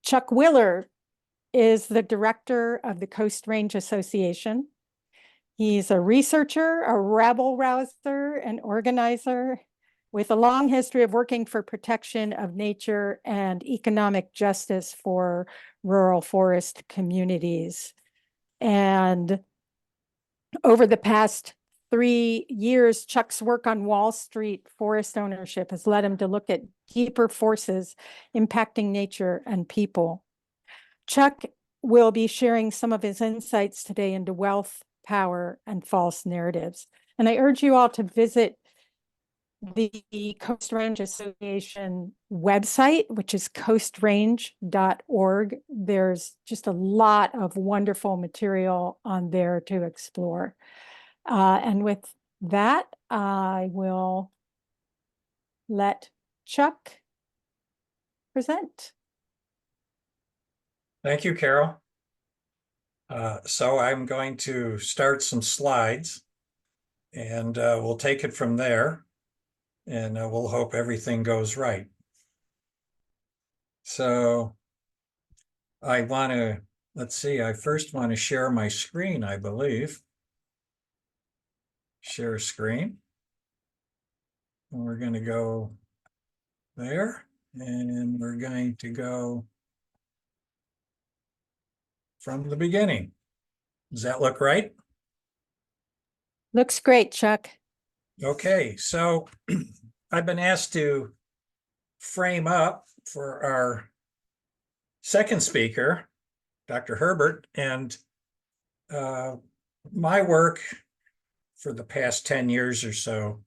Chuck Willer is the director of the Coast Range Association. He's a researcher, a rabble-rouser, and organizer with a long history of working for protection of nature and economic justice for rural forest communities. And over the past 3 years, Chuck's work on Wall Street forest ownership has led him to look at deeper forces impacting nature and people. Chuck will be sharing some of his insights today into wealth, power, and false narratives. And I urge you all to visit the Coast Range Association website, which is coastrange.org. There's just a lot of wonderful material on there to explore. And with that, I will let Chuck present. Thank you, Carol. So I'm going to start some slides and we'll take it from there, and we'll hope everything goes right. So I want to, let's see, I first want to share my screen, I believe. Share screen. And we're going to go there, and we're going to go from the beginning. Does that look right? Looks great, Chuck. Okay, so I've been asked to frame up for our second speaker, Dr. Herbert, and my work for the past 10 years or so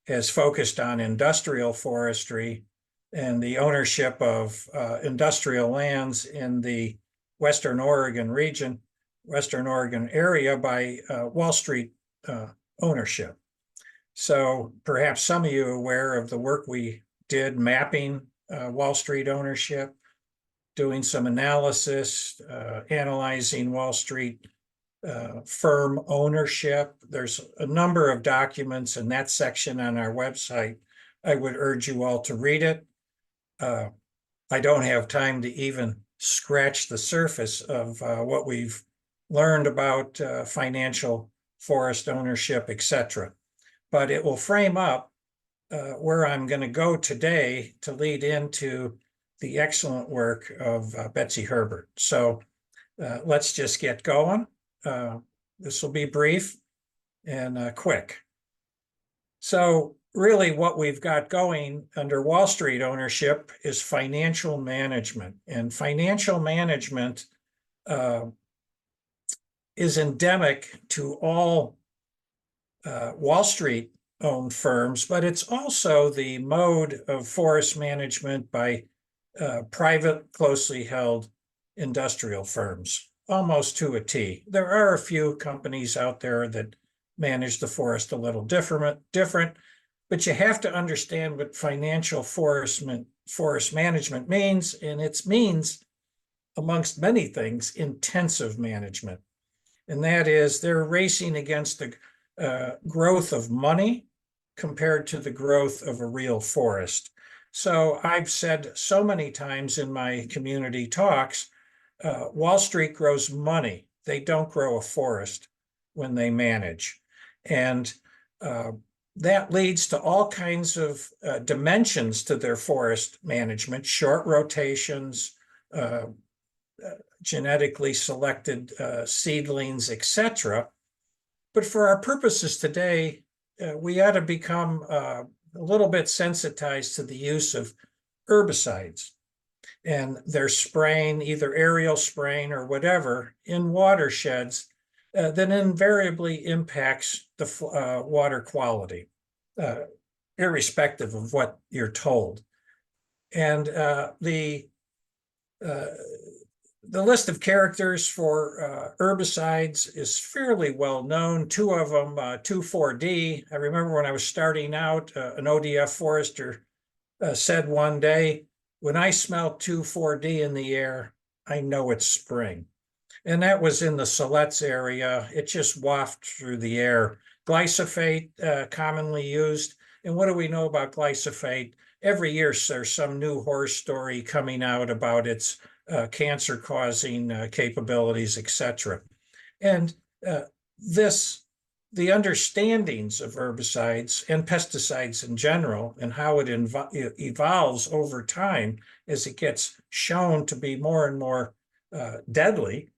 has focused on industrial forestry and the ownership of industrial lands in the Western Oregon region, Western Oregon area by Wall Street ownership. So perhaps some of you are aware of the work we did mapping Wall Street ownership, doing some analysis, analyzing Wall Street firm ownership. There's a number of documents in that section on our website. I would urge you all to read it. I don't have time to even scratch the surface of what we've learned about financial forest ownership, etc. But it will frame up where I'm going to go today to lead into the excellent work of Betsy Herbert. So let's just get going. This will be brief and quick. So really what we've got going under Wall Street ownership is financial management. And financial management is endemic to all Wall Street owned firms, but it's also the mode of forest management by private, closely held industrial firms, almost to a T. There are a few companies out there that manage the forest a little different, but you have to understand what financial forest management means, and it means, amongst many things, intensive management. And that is they're racing against the growth of money compared to the growth of a real forest. So I've said so many times in my community talks, Wall Street grows money. They don't grow a forest when they manage. And that leads to all kinds of dimensions to their forest management, short rotations, genetically selected seedlings, etc. But for our purposes today, we ought to become a little bit sensitized to the use of herbicides and their spraying, either aerial spraying or whatever, in watersheds that invariably impacts the water quality, irrespective of what you're told. And the list of characters for herbicides is fairly well known. Two of them, 2,4-D. I remember when I was starting out, an ODF forester said one day, when I smell 2,4-D in the air, I know it's spring. And that was in the Siletz area. It just wafted through the air. Glyphosate, commonly used. And what do we know about glyphosate? every year there's some new horror story coming out about its cancer-causing capabilities, etc. And the understandings of herbicides and pesticides in general and how it evolves over time as it gets shown to be more and more deadly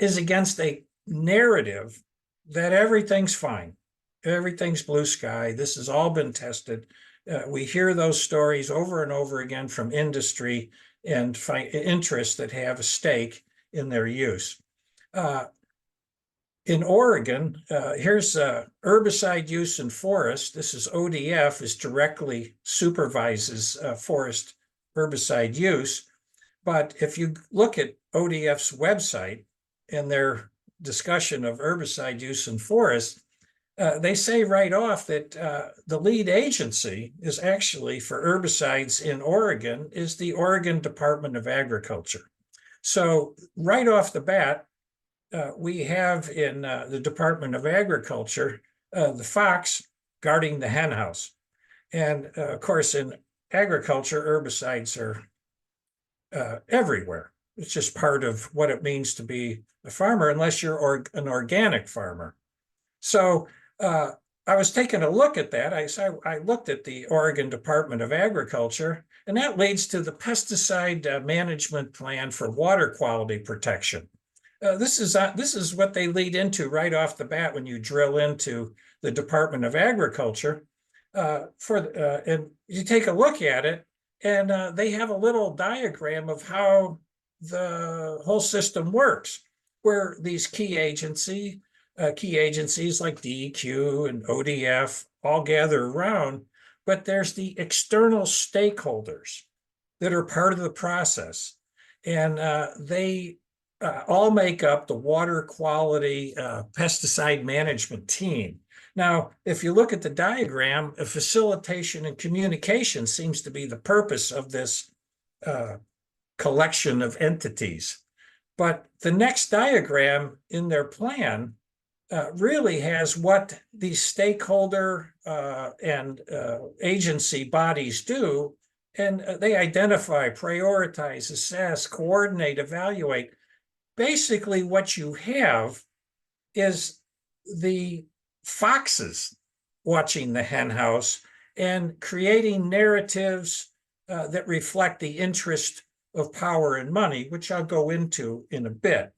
is against a narrative that everything's fine. Everything's blue sky. This has all been tested. We hear those stories over and over again from industry and interests that have a stake in their use. In Oregon, here's herbicide use in forest. This is ODF, is directly supervises forest herbicide use. But if you look at ODF's website and their discussion of herbicide use in forest, they say right off that the lead agency is actually for herbicides in Oregon is the Oregon Department of Agriculture. So right off the bat, we have in the Department of Agriculture the fox guarding the hen house. And of course, in agriculture, herbicides are everywhere. It's just part of what it means to be a farmer, unless you're an organic farmer. So I was taking a look at that. I looked at the Oregon Department of Agriculture, and that leads to the pesticide management plan for water quality protection. This is what they lead into right off the bat when you drill into the Department of Agriculture. And you take a look at it, and they have a little diagram of how the whole system works, where these key agencies like DEQ and ODF all gather around, but there's the external stakeholders that are part of the process, and they all make up the water quality pesticide management team. Now, if you look at the diagram, facilitation and communication seems to be the purpose of this collection of entities. But the next diagram in their plan really has what these stakeholder and agency bodies do, and they identify, prioritize, assess, coordinate, evaluate. Basically, what you have is the foxes watching the hen house and creating narratives that reflect the interest of power and money, which I'll go into in a bit.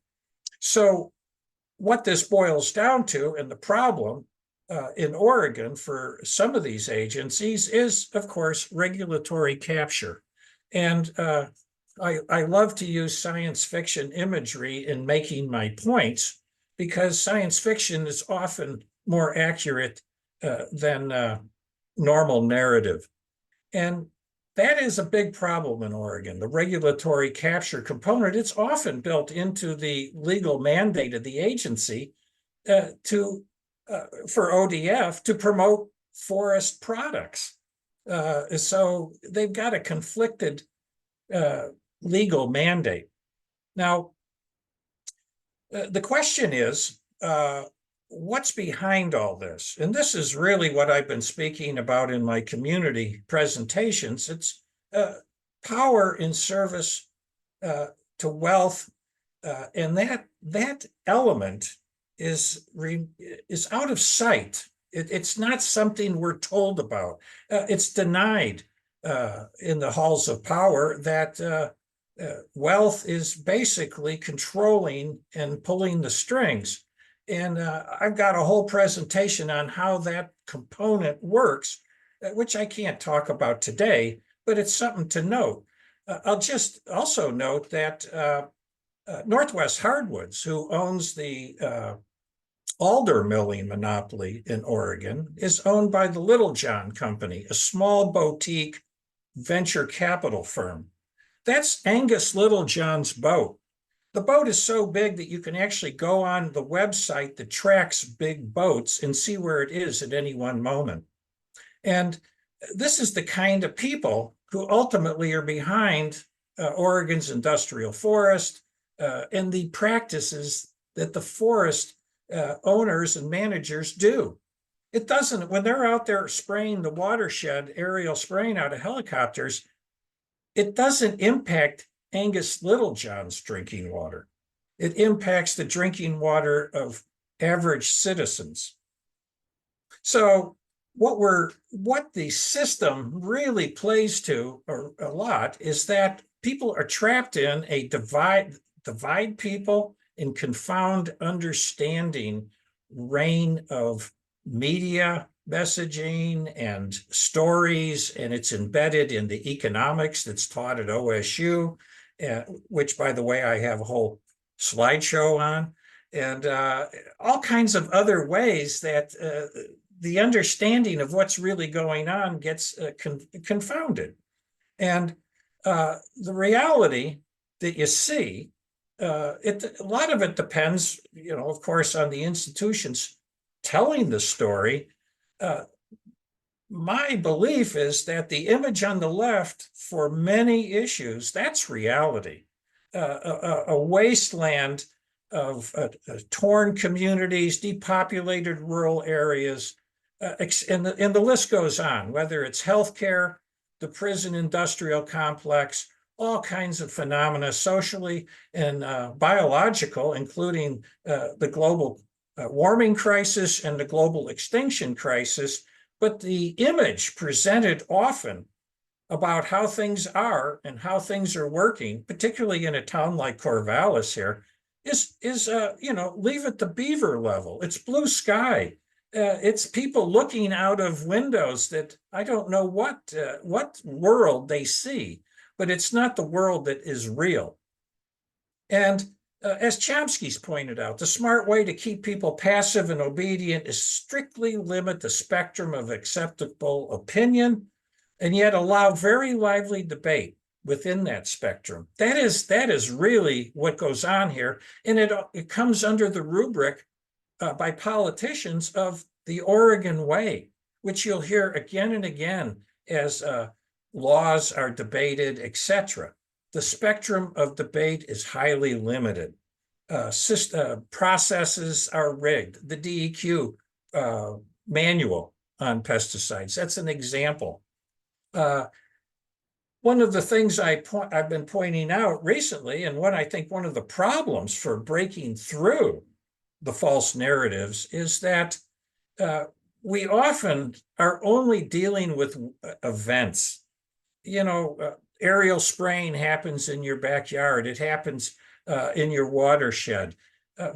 So what this boils down to, and the problem in Oregon for some of these agencies is, of course, regulatory capture. And I love to use science fiction imagery in making my points, because science fiction is often more accurate than normal narrative. And that is a big problem in Oregon, the regulatory capture component. It's often built into the legal mandate of the agency for ODF to promote forest products. So they've got a conflicted legal mandate. Now, the question is, what's behind all this? And this is really what I've been speaking about in my community presentations. It's power in service to wealth, and that element is out of sight. It's not something we're told about. It's denied in the halls of power that wealth is basically controlling and pulling the strings. And I've got a whole presentation on how that component works, which I can't talk about today, but it's something to note. I'll just also note that Northwest Hardwoods, who owns the alder milling monopoly in Oregon, is owned by the Little John Company, a small boutique venture capital firm. That's Angus Littlejohn's boat. The boat is so big that you can actually go on the website that tracks big boats and see where it is at any one moment. And this is the kind of people who ultimately are behind Oregon's industrial forest and the practices that the forest owners and managers do. it doesn't, when they're out there spraying the watershed, aerial spraying out of helicopters, it doesn't impact Angus Littlejohn's drinking water. It impacts the drinking water of average citizens. So what the system really plays to a lot is that people are trapped in a divide people and confound understanding reign of media messaging and stories, and it's embedded in the economics that's taught at OSU, which, by the way, I have a whole slideshow on, and all kinds of other ways that the understanding of what's really going on gets confounded. And the reality that you see, a lot of it depends, of course, on the institutions telling the story. My belief is that the image on the left for many issues, that's reality. A wasteland of torn communities, depopulated rural areas, and the list goes on, whether it's healthcare, the prison industrial complex, all kinds of phenomena, socially and biological, including the global warming crisis and the global extinction crisis. But the image presented often about how things are and how things are working, particularly in a town like Corvallis here, is leave it the beaver level. It's blue sky. It's people looking out of windows that I don't know what world they see, but it's not the world that is real. And as Chomsky's pointed out, the smart way to keep people passive and obedient is strictly limit the spectrum of acceptable opinion, and yet allow very lively debate within that spectrum. That is really what goes on here, and it comes under the rubric by politicians of the Oregon way, which you'll hear again and again as laws are debated, etc. The spectrum of debate is highly limited. Processes are rigged. The DEQ manual on pesticides, that's an example. One of the things I've been pointing out recently, and what I think one of the problems for breaking through the false narratives, is that we often are only dealing with events. Aerial spraying happens in your backyard. It happens in your watershed.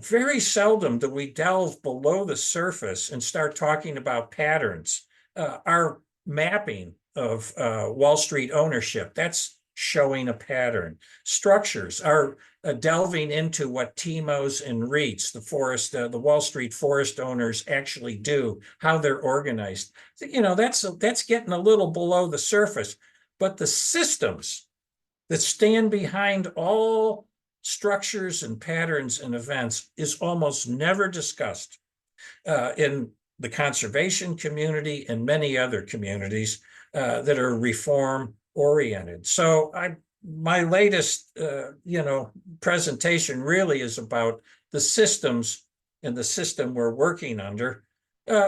Very seldom do we delve below the surface and start talking about patterns. Our mapping of Wall Street ownership, that's showing a pattern. Structures are delving into what TMOs and REITs, the Wall Street forest owners actually do, how they're organized. That's getting a little below the surface, but the systems that stand behind all structures and patterns and events is almost never discussed in the conservation community and many other communities that are reform oriented. So my latest presentation really is about the systems and the system we're working under,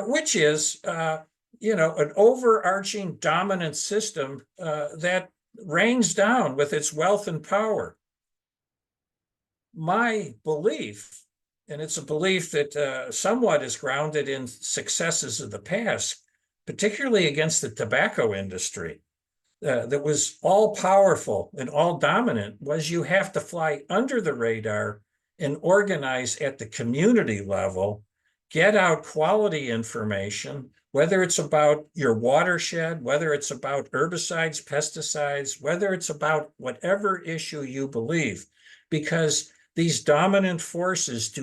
which is an overarching dominant system that rains down with its wealth and power. My belief, and it's a belief that somewhat is grounded in successes of the past, particularly against the tobacco industry, that was all powerful and all dominant, was you have to fly under the radar and organize at the community level, get out quality information, whether it's about your watershed, whether it's about herbicides, pesticides, whether it's about whatever issue you believe, because these dominant forces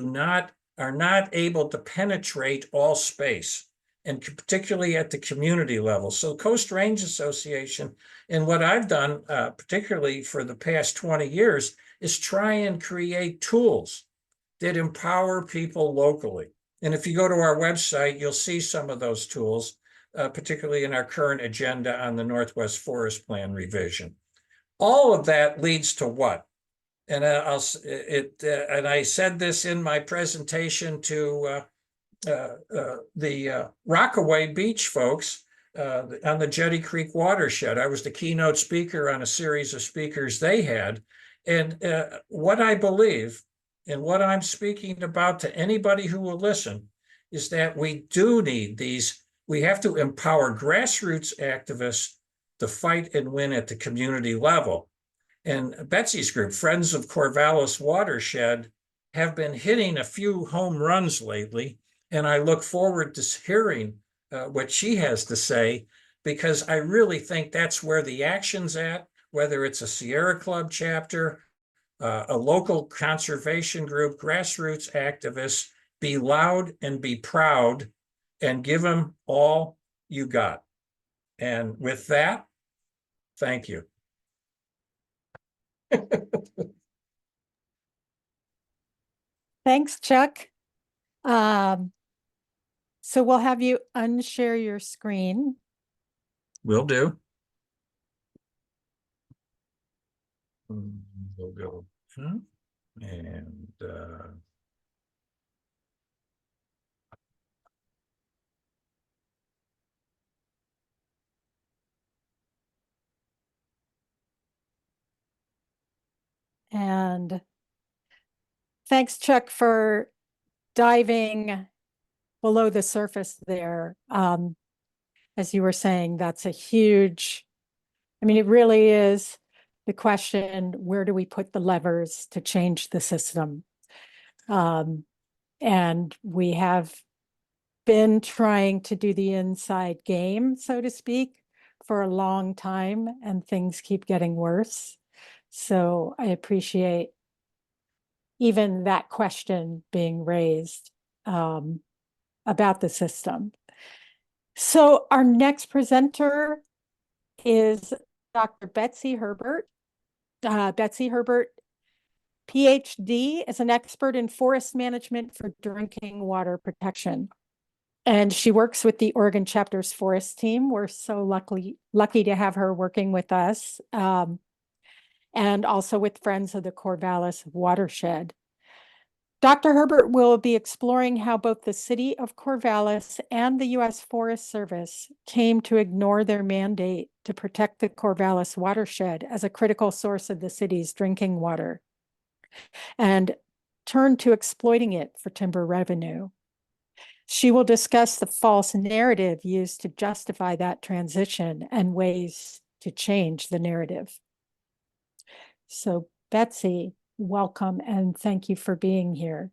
are not able to penetrate all space, and particularly at the community level. So Coast Range Association, and what I've done, particularly for the past 20 years, is try and create tools that empower people locally. And if you go to our website, you'll see some of those tools, particularly in our current agenda on the Northwest Forest Plan revision. All of that leads to what? And I said this in my presentation to Rockaway Beach folks on the Jetty Creek Watershed. I was the keynote speaker on a series of speakers they had. And what I believe and what I'm speaking about to anybody who will listen is that we do need these. We have to empower grassroots activists to fight and win at the community level. And Betsy's group, Friends of Corvallis Watershed, have been hitting a few home runs lately. And I look forward to hearing what she has to say, because I really think that's where the action's at, whether it's a Sierra Club chapter, a local conservation group, grassroots activists. Be loud and be proud and give them all you got. And with that, thank you. Thanks, Chuck. So we'll have you unshare your screen. Will do. We'll go. And And thanks, Chuck, for diving below the surface there. As you were saying, that's a huge, I mean, it really is the question, where do we put the levers to change the system? And we have been trying to do the inside game, so to speak, for a long time, and things keep getting worse. So I appreciate even that question being raised about the system. So our next presenter is Dr. Betsy Herbert. Betsy Herbert, PhD, is an expert in forest management for drinking water protection. And she works with the Oregon chapter's forest team. We're so lucky to have her working with us. And also with Friends of the Corvallis Watershed. Dr. Herbert will be exploring how both the city of Corvallis and the U.S. Forest Service came to ignore their mandate to protect the Corvallis watershed as a critical source of the city's drinking water, and turn to exploiting it for timber revenue. She will discuss the false narrative used to justify that transition and ways to change the narrative. So, Betsy, welcome and thank you for being here.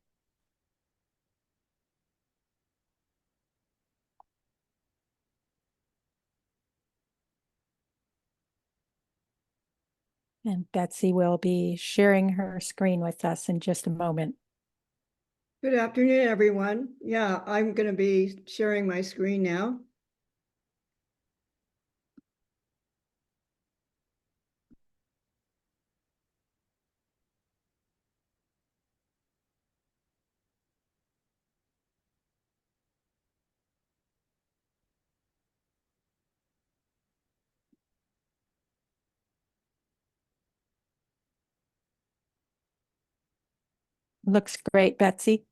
And Betsy will be sharing her screen with us in just a moment. Good afternoon, everyone. Yeah, I'm going to be sharing my screen now. Looks great, Betsy.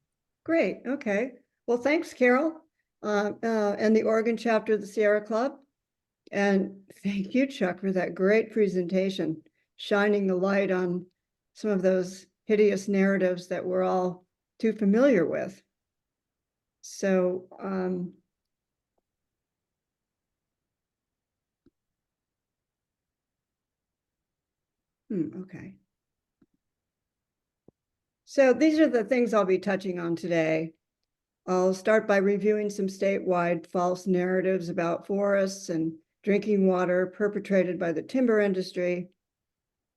Great. Okay. Well, thanks, Carol, and the Oregon chapter of the Sierra Club. And thank you, Chuck, for that great presentation, shining the light on some of those hideous narratives that we're all too familiar with. So, okay. So these are the things I'll be touching on today. I'll start by reviewing some statewide false narratives about forests and drinking water perpetrated by the timber industry,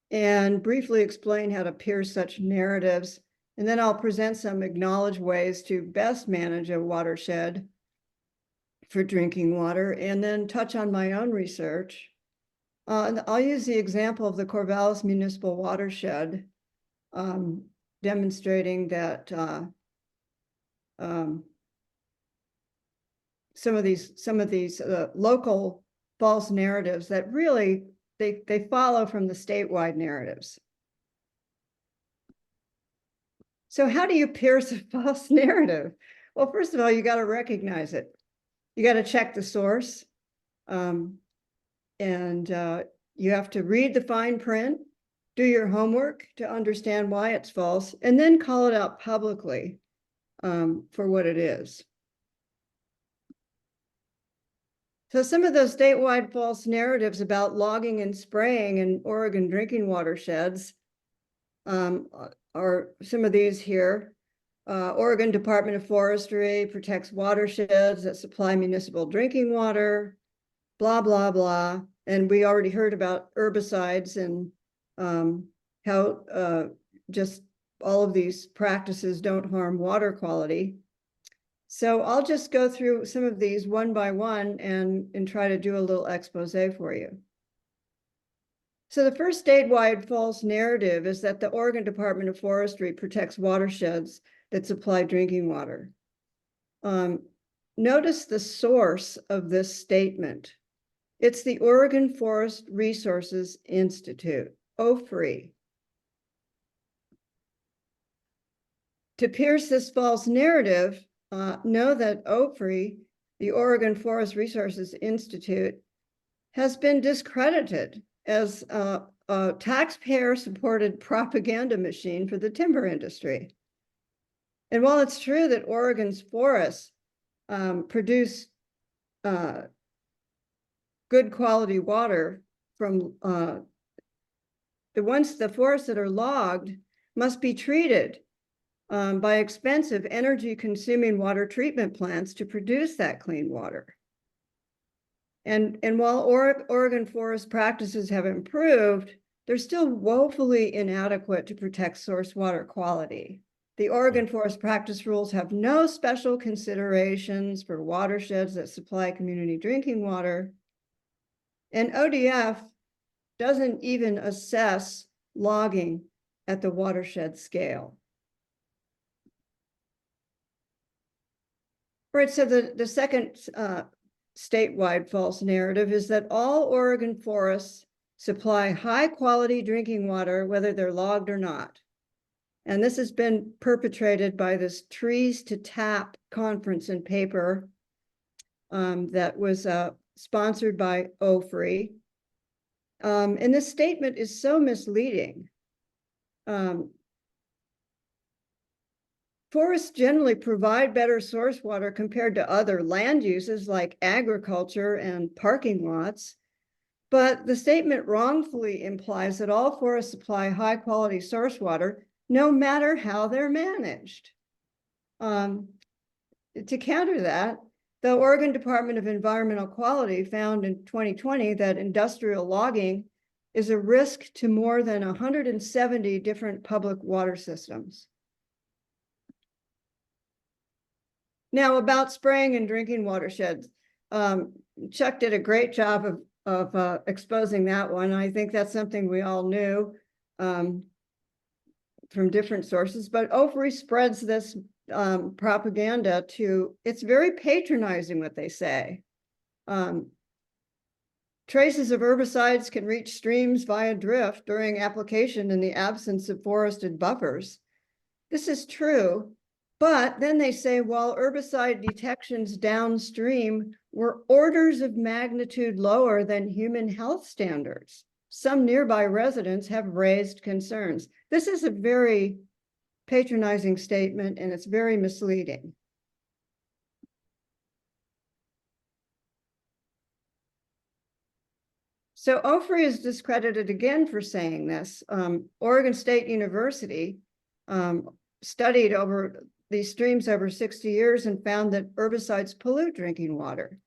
and briefly explain how to pierce such narratives. And then I'll present some acknowledged ways to best manage a watershed for drinking water, and then touch on my own research. And I'll use the example of the Corvallis Municipal Watershed, demonstrating that some of these local false narratives that really they follow from the statewide narratives. So how do you pierce a false narrative? Well, first of all, you got to recognize it. You got to check the source. You have to read the fine print, do your homework to understand why it's false, and then call it out publicly for what it is. So some of those statewide false narratives about logging and spraying in Oregon drinking watersheds are some of these here. Oregon Department of Forestry protects watersheds that supply municipal drinking water, blah, blah, blah. And we already heard about herbicides and how just all of these practices don't harm water quality. So I'll just go through some of these one by one and try to do a little expose for you. So the first statewide false narrative is that the Oregon Department of Forestry protects watersheds that supply drinking water. Notice the source of this statement. It's the Oregon Forest Resources Institute, OFRI. To pierce this false narrative, know that OFRI, the Oregon Forest Resources Institute, has been discredited as a taxpayer-supported propaganda machine for the timber industry. And while it's true that Oregon's forests produce good quality water from the forests that are logged must be treated by expensive energy-consuming water treatment plants to produce that clean water. And while Oregon forest practices have improved, they're still woefully inadequate to protect source water quality. The Oregon forest practice rules have no special considerations for watersheds that supply community drinking water. And ODF doesn't even assess logging at the watershed scale. Right, so the second statewide false narrative is that all Oregon forests supply high quality drinking water, whether they're logged or not. And this has been perpetrated by this Trees to Tap conference and paper that was sponsored by OFRI. And this statement is so misleading. Forests generally provide better source water compared to other land uses like agriculture and parking lots. But the statement wrongfully implies that all forests supply high quality source water, no matter how they're managed. To counter that, the Oregon Department of Environmental Quality found in 2020 that industrial logging is a risk to more than 170 different public water systems. Now, about spraying and drinking watersheds, Chuck did a great job of exposing that one. I think that's something we all knew from different sources, but OFRI spreads this propaganda to, it's very patronizing what they say. Traces of herbicides can reach streams via drift during application in the absence of forested buffers. This is true, but then they say, while herbicide detections downstream were orders of magnitude lower than human health standards, some nearby residents have raised concerns. This is a very patronizing statement, and it's very misleading. So OFRI is discredited again for saying this. Oregon State University studied over these streams over 60 years and found that herbicides pollute drinking water.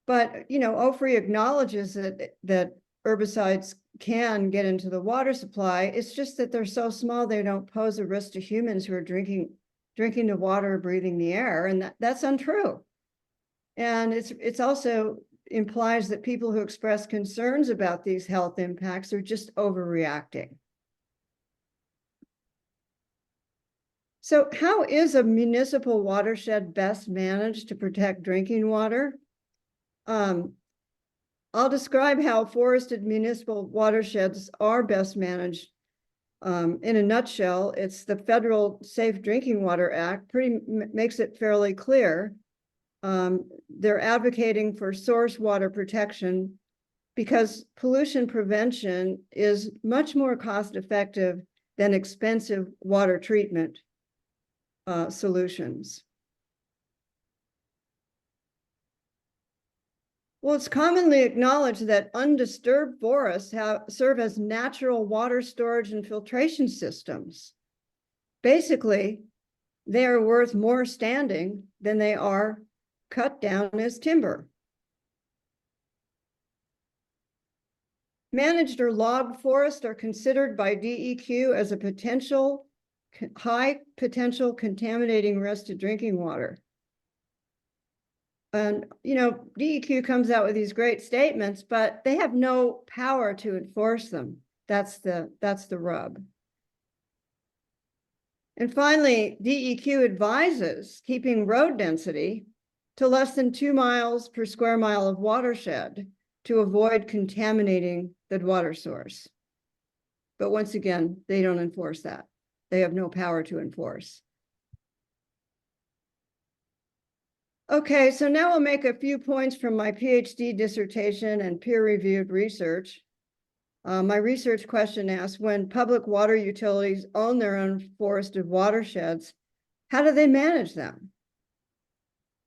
But, you know, OFRI acknowledges that herbicides can get into the water supply. It's just that they're so small, they don't pose a risk to humans who are drinking the water, breathing the air, and that's untrue. And it's also implies that people who express concerns about these health impacts are just overreacting. So how is a municipal watershed best managed to protect drinking water? I'll describe how forested municipal watersheds are best managed In a nutshell, it's the Federal Safe Drinking Water Act, makes it fairly clear. They're advocating for source water protection because pollution prevention is much more cost effective than expensive water treatment solutions. Well, it's commonly acknowledged that undisturbed forests serve as natural water storage and filtration systems. Basically, they are worth more standing than they are cut down as timber. Managed or logged forests are considered by DEQ as a high potential contaminating risk to drinking water. And, you know, DEQ comes out with these great statements, but they have no power to enforce them. That's the rub. And finally, DEQ advises keeping road density to less than 2 miles per square mile of watershed to avoid contaminating the water source. But once again, they don't enforce that. They have no power to enforce. Okay, so now I'll make a few points from my PhD dissertation and peer-reviewed research. My research question asks, when public water utilities own their own forested watersheds, how do they manage them?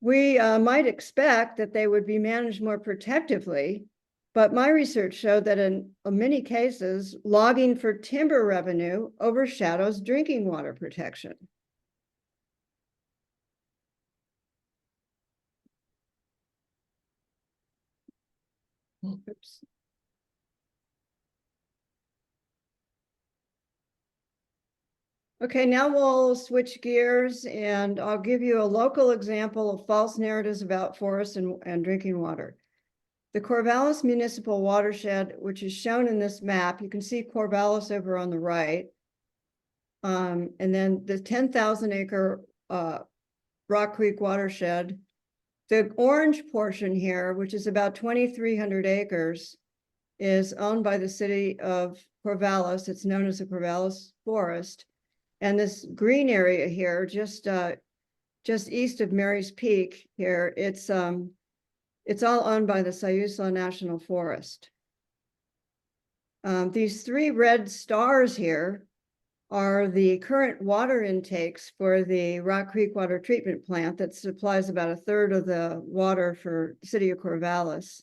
We might expect that they would be managed more protectively, but my research showed that in many cases, logging for timber revenue overshadows drinking water protection. Oops. Okay, now we'll switch gears and I'll give you a local example of false narratives about forests and drinking water. The Corvallis Municipal Watershed, which is shown in this map, you can see Corvallis over on the right. And then the 10,000 acre Rock Creek Watershed. The orange portion here, which is about 2,300 acres, is owned by the city of Corvallis. It's known as the Corvallis Forest. And this green area here, just east of Mary's Peak here, it's all owned by the Sayusla National Forest. These 3 red stars here are the current water intakes for the Rock Creek Water Treatment Plant that supplies about 1/3 of the water for the city of Corvallis.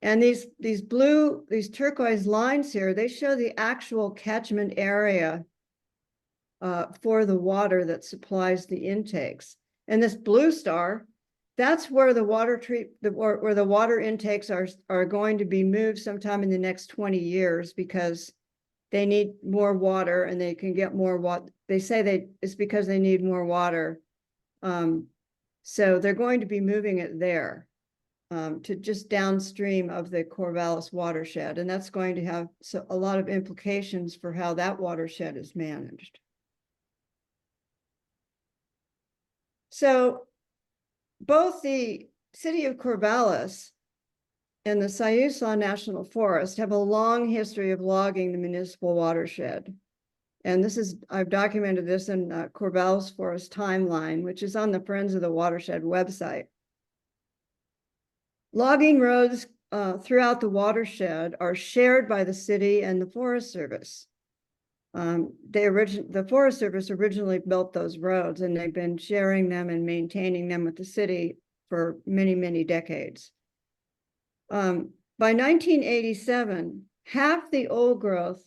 And these turquoise lines here, they show the actual catchment area for the water that supplies the intakes. And this blue star, that's where the water intakes are going to be moved sometime in the next 20 years because they need more water and they can get more water. They say it's because they need more water. So they're going to be moving it there to just downstream of the Corvallis watershed. And that's going to have a lot of implications for how that watershed is managed. So both the city of Corvallis and the Sayusla National Forest have a long history of logging the municipal watershed. And I've documented this in Corvallis Forest Timeline, which is on the Friends of the Watershed website. Logging roads throughout the watershed are shared by the city and the Forest Service. The Forest Service originally built those roads and they've been sharing them and maintaining them with the city for many, many decades. By 1987, half the old growth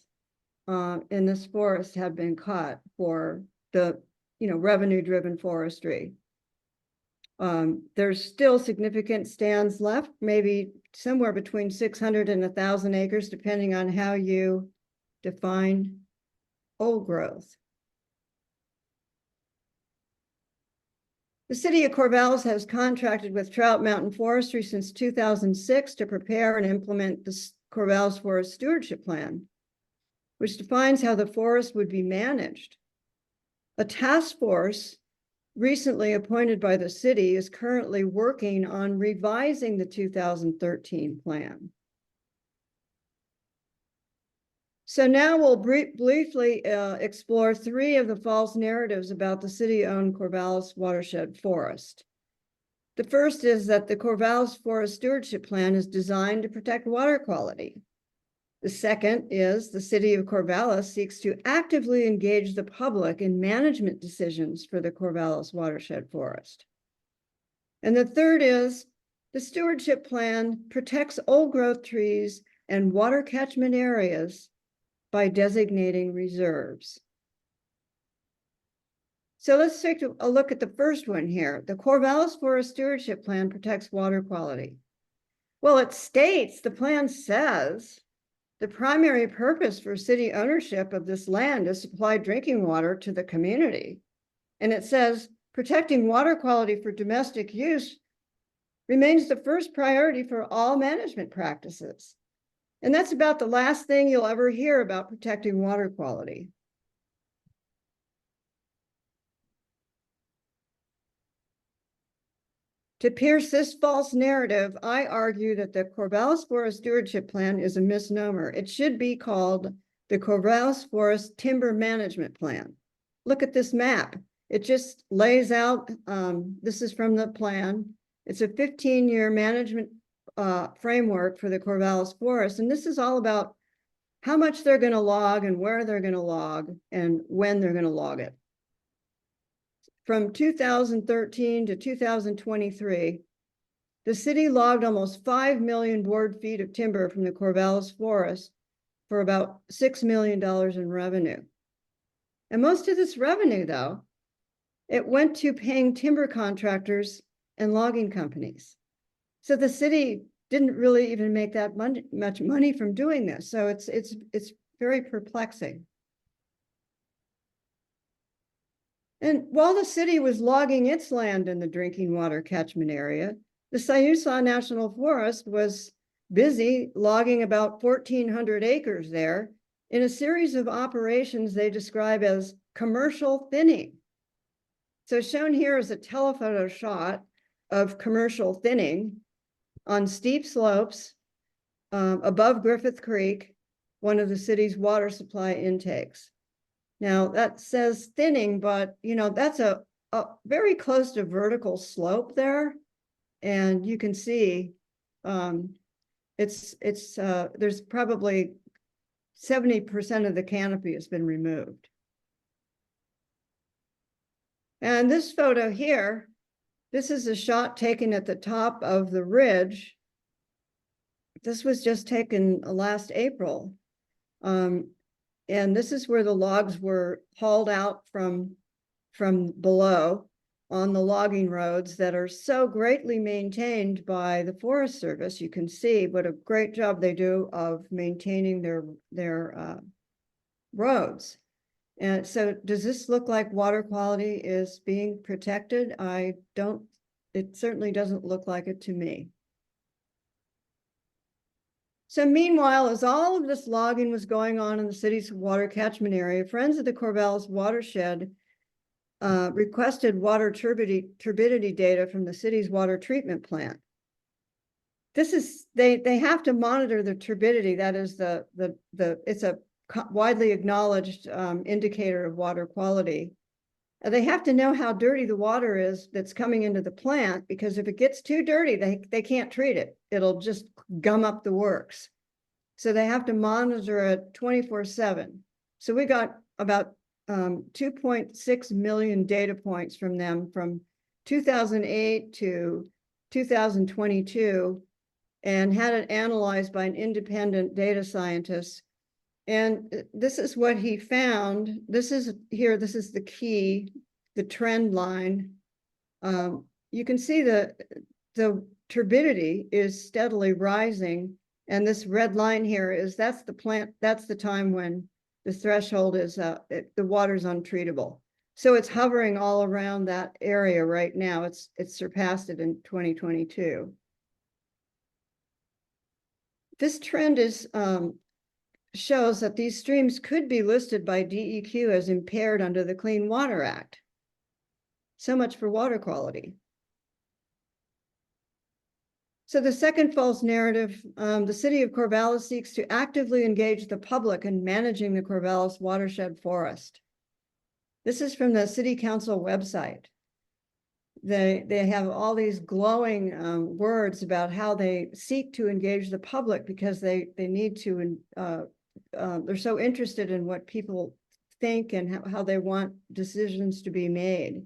in this forest had been cut for the revenue-driven forestry. There's still significant stands left, maybe somewhere between 600 and 1,000 acres, depending on how you define old growth. The city of Corvallis has contracted with Trout Mountain Forestry since 2006 to prepare and implement the Corvallis Forest Stewardship Plan, which defines how the forest would be managed. A task force recently appointed by the city is currently working on revising the 2013 plan. So now we'll briefly explore 3 of the false narratives about the city-owned Corvallis watershed forest. The first is that the Corvallis Forest Stewardship Plan is designed to protect water quality. The second is the city of Corvallis seeks to actively engage the public in management decisions for the Corvallis watershed forest. And the third is the stewardship plan protects old growth trees and water catchment areas by designating reserves. So let's take a look at the first one here. The Corvallis Forest Stewardship Plan protects water quality. Well, it states, the plan says, the primary purpose for city ownership of this land is to supply drinking water to the community. And it says, protecting water quality for domestic use remains the first priority for all management practices. And that's about the last thing you'll ever hear about protecting water quality. To pierce this false narrative, I argue that the Corvallis Forest Stewardship Plan is a misnomer. It should be called the Corvallis Forest Timber Management Plan. Look at this map. It just lays out, this is from the plan. It's a 15-year management framework for the Corvallis Forest. And this is all about how much they're going to log and where they're going to log and when they're going to log it. From 2013 to 2023, the city logged almost 5 million board feet of timber from the Corvallis Forest for about $6 million in revenue. And most of this revenue, though, it went to paying timber contractors and logging companies. So the city didn't really even make that much money from doing this. So it's very perplexing. And while the city was logging its land in the drinking water catchment area, the Sayusa National Forest was busy logging about 1,400 acres there in a series of operations they describe as commercial thinning. So shown here is a telephoto shot of commercial thinning on steep slopes above Griffith Creek, one of the city's water supply intakes. Now that says thinning, but that's a very close to vertical slope there. And you can see there's probably 70% of the canopy has been removed. And this photo here, this is a shot taken at the top of the ridge. This was just taken last April. And this is where the logs were hauled out from below on the logging roads that are so greatly maintained by the Forest Service. You can see what a great job they do of maintaining their roads. And so does this look like water quality is being protected? It certainly doesn't look like it to me. So meanwhile, as all of this logging was going on in the city's water catchment area, Friends of the Corvallis Watershed requested water turbidity data from the city's water treatment plant. They have to monitor the turbidity. That is it's a widely acknowledged indicator of water quality. They have to know how dirty the water is that's coming into the plant, because if it gets too dirty, they can't treat it. It'll just gum up the works. So they have to monitor it 24/7. So we got about 2.6 million data points from them from 2008 to 2022, and had it analyzed by an independent data scientist. And this is what he found. This is the key, the trend line. You can see the turbidity is steadily rising. And this red line here that's the time when the threshold is, the water's untreatable. So it's hovering all around that area right now. It's surpassed it in 2022. This trend shows that these streams could be listed by DEQ as impaired under the Clean Water Act. So much for water quality. So the second false narrative, the city of Corvallis seeks to actively engage the public in managing the Corvallis watershed forest. This is from the city council website. They have all these glowing words about how they seek to engage the public because they need to, they're so interested in what people think and how they want decisions to be made.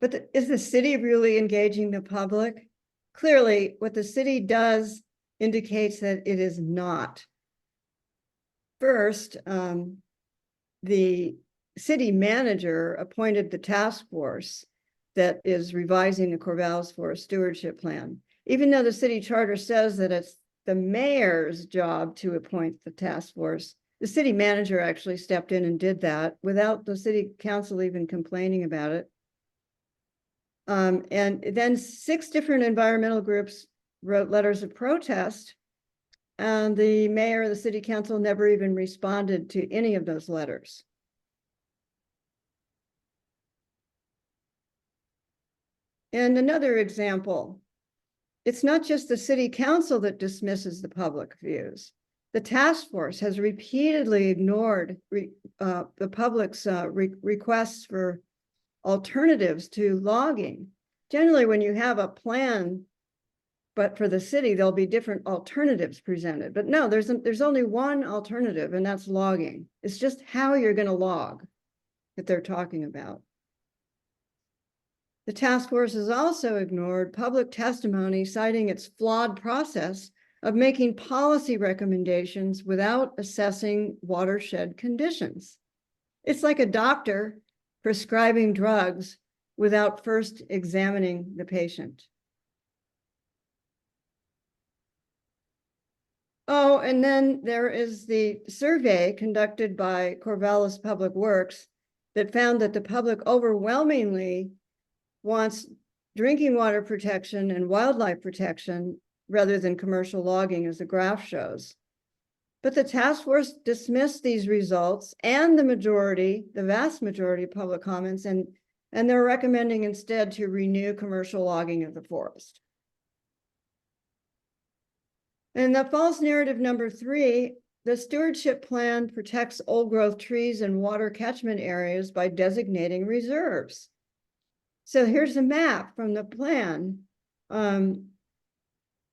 But is the city really engaging the public? Clearly, what the city does indicates that it is not. First, the city manager appointed the task force that is revising the Corvallis Forest Stewardship Plan. Even though the city charter says that it's the mayor's job to appoint the task force, the city manager actually stepped in and did that without the city council even complaining about it. And then 6 different environmental groups wrote letters of protest, and the mayor of the city council never even responded to any of those letters. And another example, it's not just the city council that dismisses the public views. The task force has repeatedly ignored the public's requests for alternatives to logging. Generally, when you have a plan, but for the city, there'll be different alternatives presented. But no, there's only one alternative, and that's logging. It's just how you're going to log that they're talking about. The task force has also ignored public testimony, citing its flawed process of making policy recommendations without assessing watershed conditions. It's like a doctor prescribing drugs without first examining the patient. Oh, and then there is the survey conducted by Corvallis Public Works that found that the public overwhelmingly wants drinking water protection and wildlife protection rather than commercial logging, as the graph shows. But the task force dismissed these results and the vast majority of public comments, and they're recommending instead to renew commercial logging of the forest. And the false narrative number 3, the stewardship plan protects old growth trees and water catchment areas by designating reserves. So here's a map from the plan.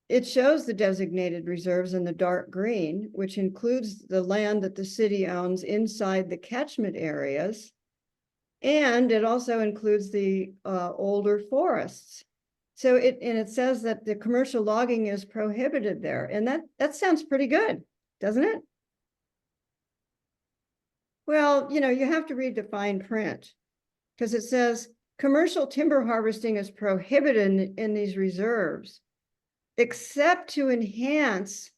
It shows the designated reserves in the dark green, which includes the land that the city owns inside the catchment areas. And it also includes the older forests. So it says that the commercial logging is prohibited there. And that sounds pretty good, doesn't it? Well, you have to read the fine print, because it says commercial timber harvesting is prohibited in these reserves, except to enhance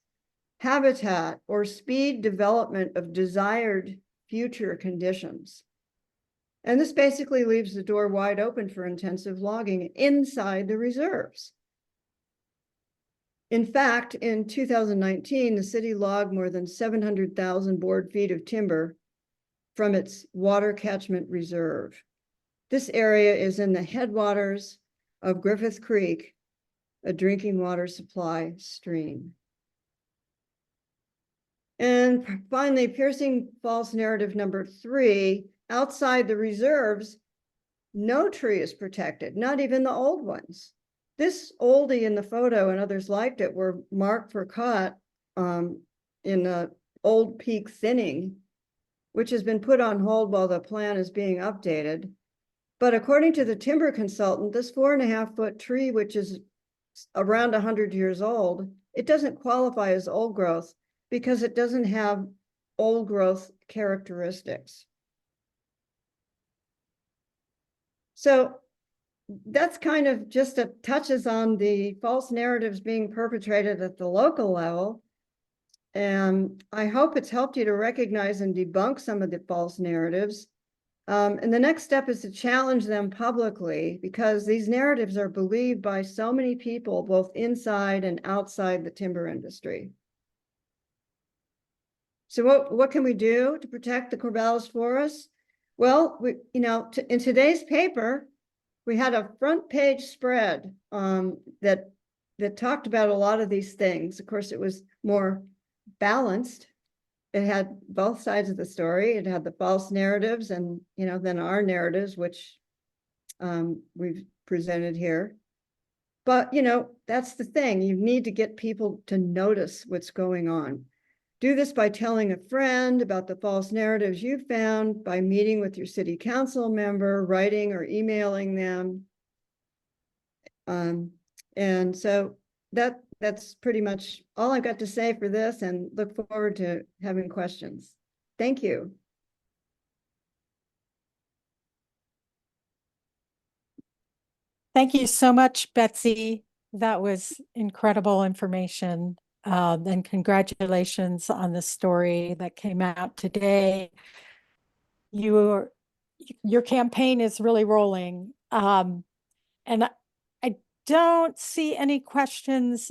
habitat or speed development of desired future conditions. And this basically leaves the door wide open for intensive logging inside the reserves. In fact, in 2019, the city logged more than 700,000 board feet of timber from its water catchment reserve. This area is in the headwaters of Griffith Creek, a drinking water supply stream. And finally, piercing false narrative number 3, outside the reserves, no tree is protected, not even the old ones. This oldie in the photo, and others liked it, were marked for cut in the old peak thinning, which has been put on hold while the plan is being updated. But according to the timber consultant, this 4.5-foot tree, which is around 100 years old, it doesn't qualify as old growth because it doesn't have old growth characteristics. So that's kind of just touches on the false narratives being perpetrated at the local level. And I hope it's helped you to recognize and debunk some of the false narratives. And the next step is to challenge them publicly, because these narratives are believed by so many people, both inside and outside the timber industry. So what can we do to protect the Corvallis forests? Well, in today's paper, we had a front page spread that talked about a lot of these things. Of course, it was more balanced. It had both sides of the story. It had the false narratives and, then our narratives, which we've presented here. But, that's the thing. You need to get people to notice what's going on. Do this by telling a friend about the false narratives you found, by meeting with your city council member, writing or emailing them. And so that's pretty much all I've got to say for this, and look forward to having questions. Thank you. Thank you so much, Betsy. That was incredible information. And congratulations on the story that came out today. Your campaign is really rolling. And I don't see any questions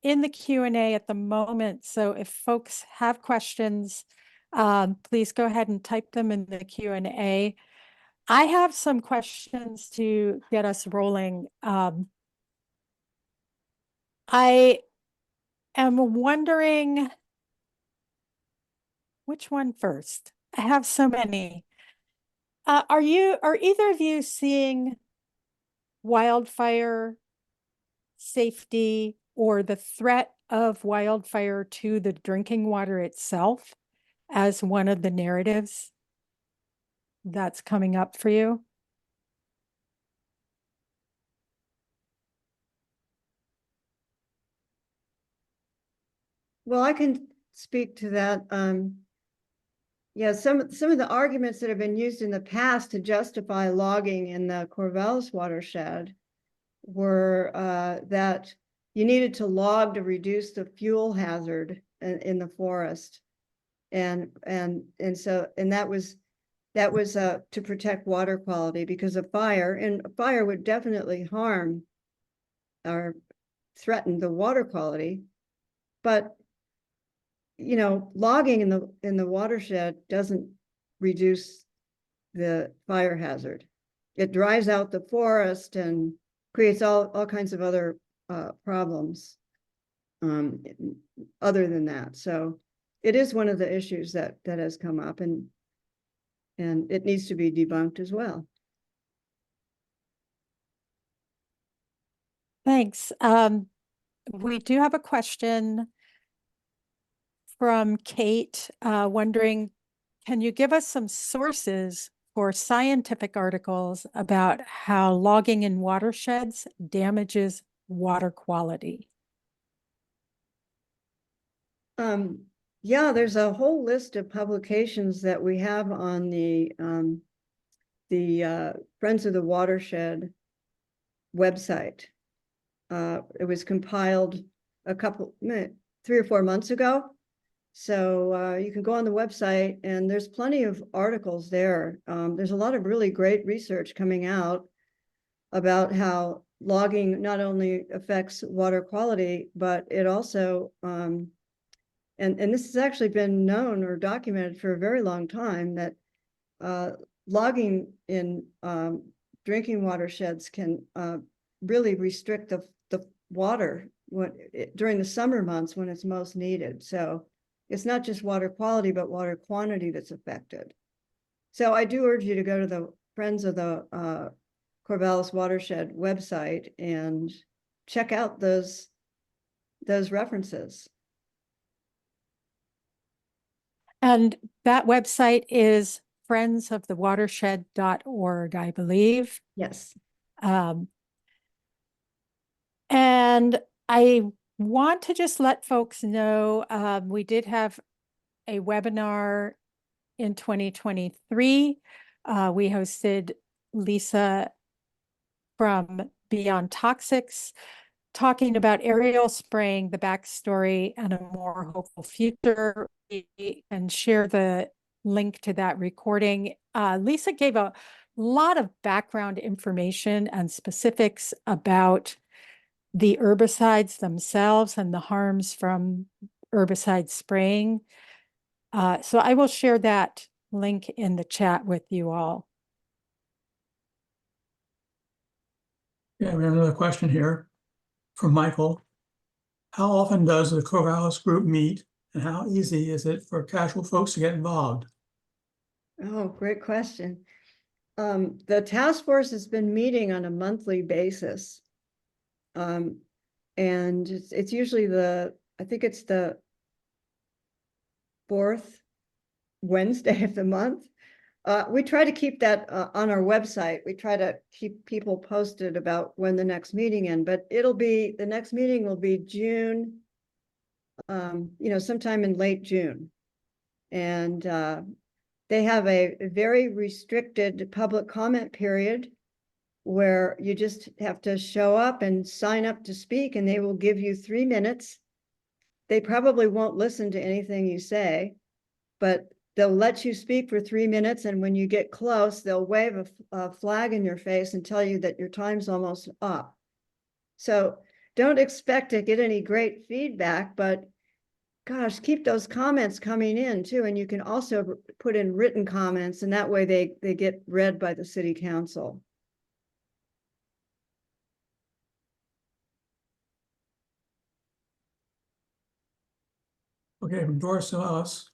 in the Q&A at the moment. So if folks have questions, please go ahead and type them in the Q&A. I have some questions to get us rolling. I am wondering which one first. I have so many. Are either of you seeing wildfire safety or the threat of wildfire to the drinking water itself as one of the narratives that's coming up for you? Well, I can speak to that. Yeah, some of the arguments that have been used in the past to justify logging in the Corvallis watershed were that you needed to log to reduce the fuel hazard in the forest, and that was to protect water quality, because of fire, and a fire would definitely harm or threaten the water quality. But logging in the watershed doesn't reduce the fire hazard. It dries out the forest and creates all kinds of other problems other than that. So it is one of the issues that has come up, and it needs to be debunked as well. Thanks. We do have a question from Kate, wondering, can you give us some sources for scientific articles about how logging in watersheds damages water quality? Yeah, there's a whole list of publications that we have on the Friends of the Watershed website. It was compiled 3 or 4 months ago. So you can go on the website, and there's plenty of articles there. There's a lot of really great research coming out about how logging not only affects water quality, but it also, and this has actually been known or documented for a very long time, that logging in drinking watersheds can really restrict the water during the summer months when it's most needed. So it's not just water quality, but water quantity that's affected. So I do urge you to go to the Friends of the Corvallis Watershed website and check out those references. And that website is friendsofthewatershed.org, I believe. Yes. And I want to just let folks know, we did have a webinar in 2023. We hosted Lisa from Beyond Toxics, talking about aerial spraying, the backstory, and a more hopeful future, and share the link to that recording. Lisa gave a lot of background information and specifics about the herbicides themselves and the harms from herbicide spraying. So I will share that link in the chat with you all. Yeah, we have another question here from Michael. How often does the Corvallis group meet, and how easy is it for casual folks to get involved? Oh, great question. The task force has been meeting on a monthly basis. And it's usually I think it's the fourth Wednesday of the month. We try to keep that on our website. We try to keep people posted about when the next meeting is, but the next meeting will be June, sometime in late June. And they have a very restricted public comment period where you just have to show up and sign up to speak, and they will give you 3 minutes. They probably won't listen to anything you say, but they'll let you speak for 3 minutes. And when you get close, they'll wave a flag in your face and tell you that your time's almost up. So don't expect to get any great feedback, but gosh, keep those comments coming in too. And you can also put in written comments, and that way they get read by the city council. Okay, from Doris Ellis,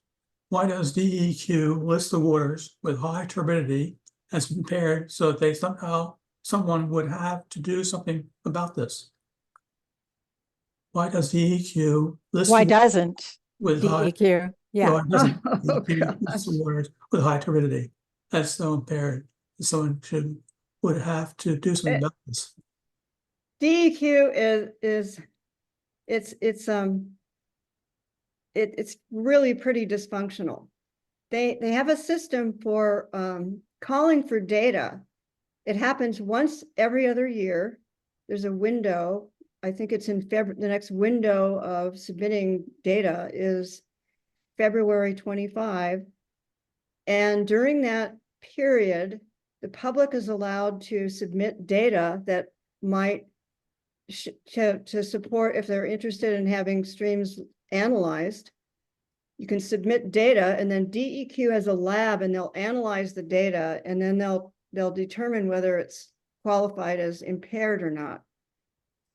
why does DEQ list the waters with high turbidity as impaired so that someone would have to do something about this? Why does DEQ list Why the doesn't with high? DEQ? Yeah. Well, it doesn't. Oh, DEQ lists the waters with high turbidity as so impaired that someone would have to do something about this. DEQ it's really pretty dysfunctional. They have a system for calling for data. It happens once every other year. There's a window. I think it's in February. The next window of submitting data is February 25. And during that period, the public is allowed to submit data that might to support, if they're interested in having streams analyzed. You can submit data, and then DEQ has a lab, and they'll analyze the data, and then they'll determine whether it's qualified as impaired or not.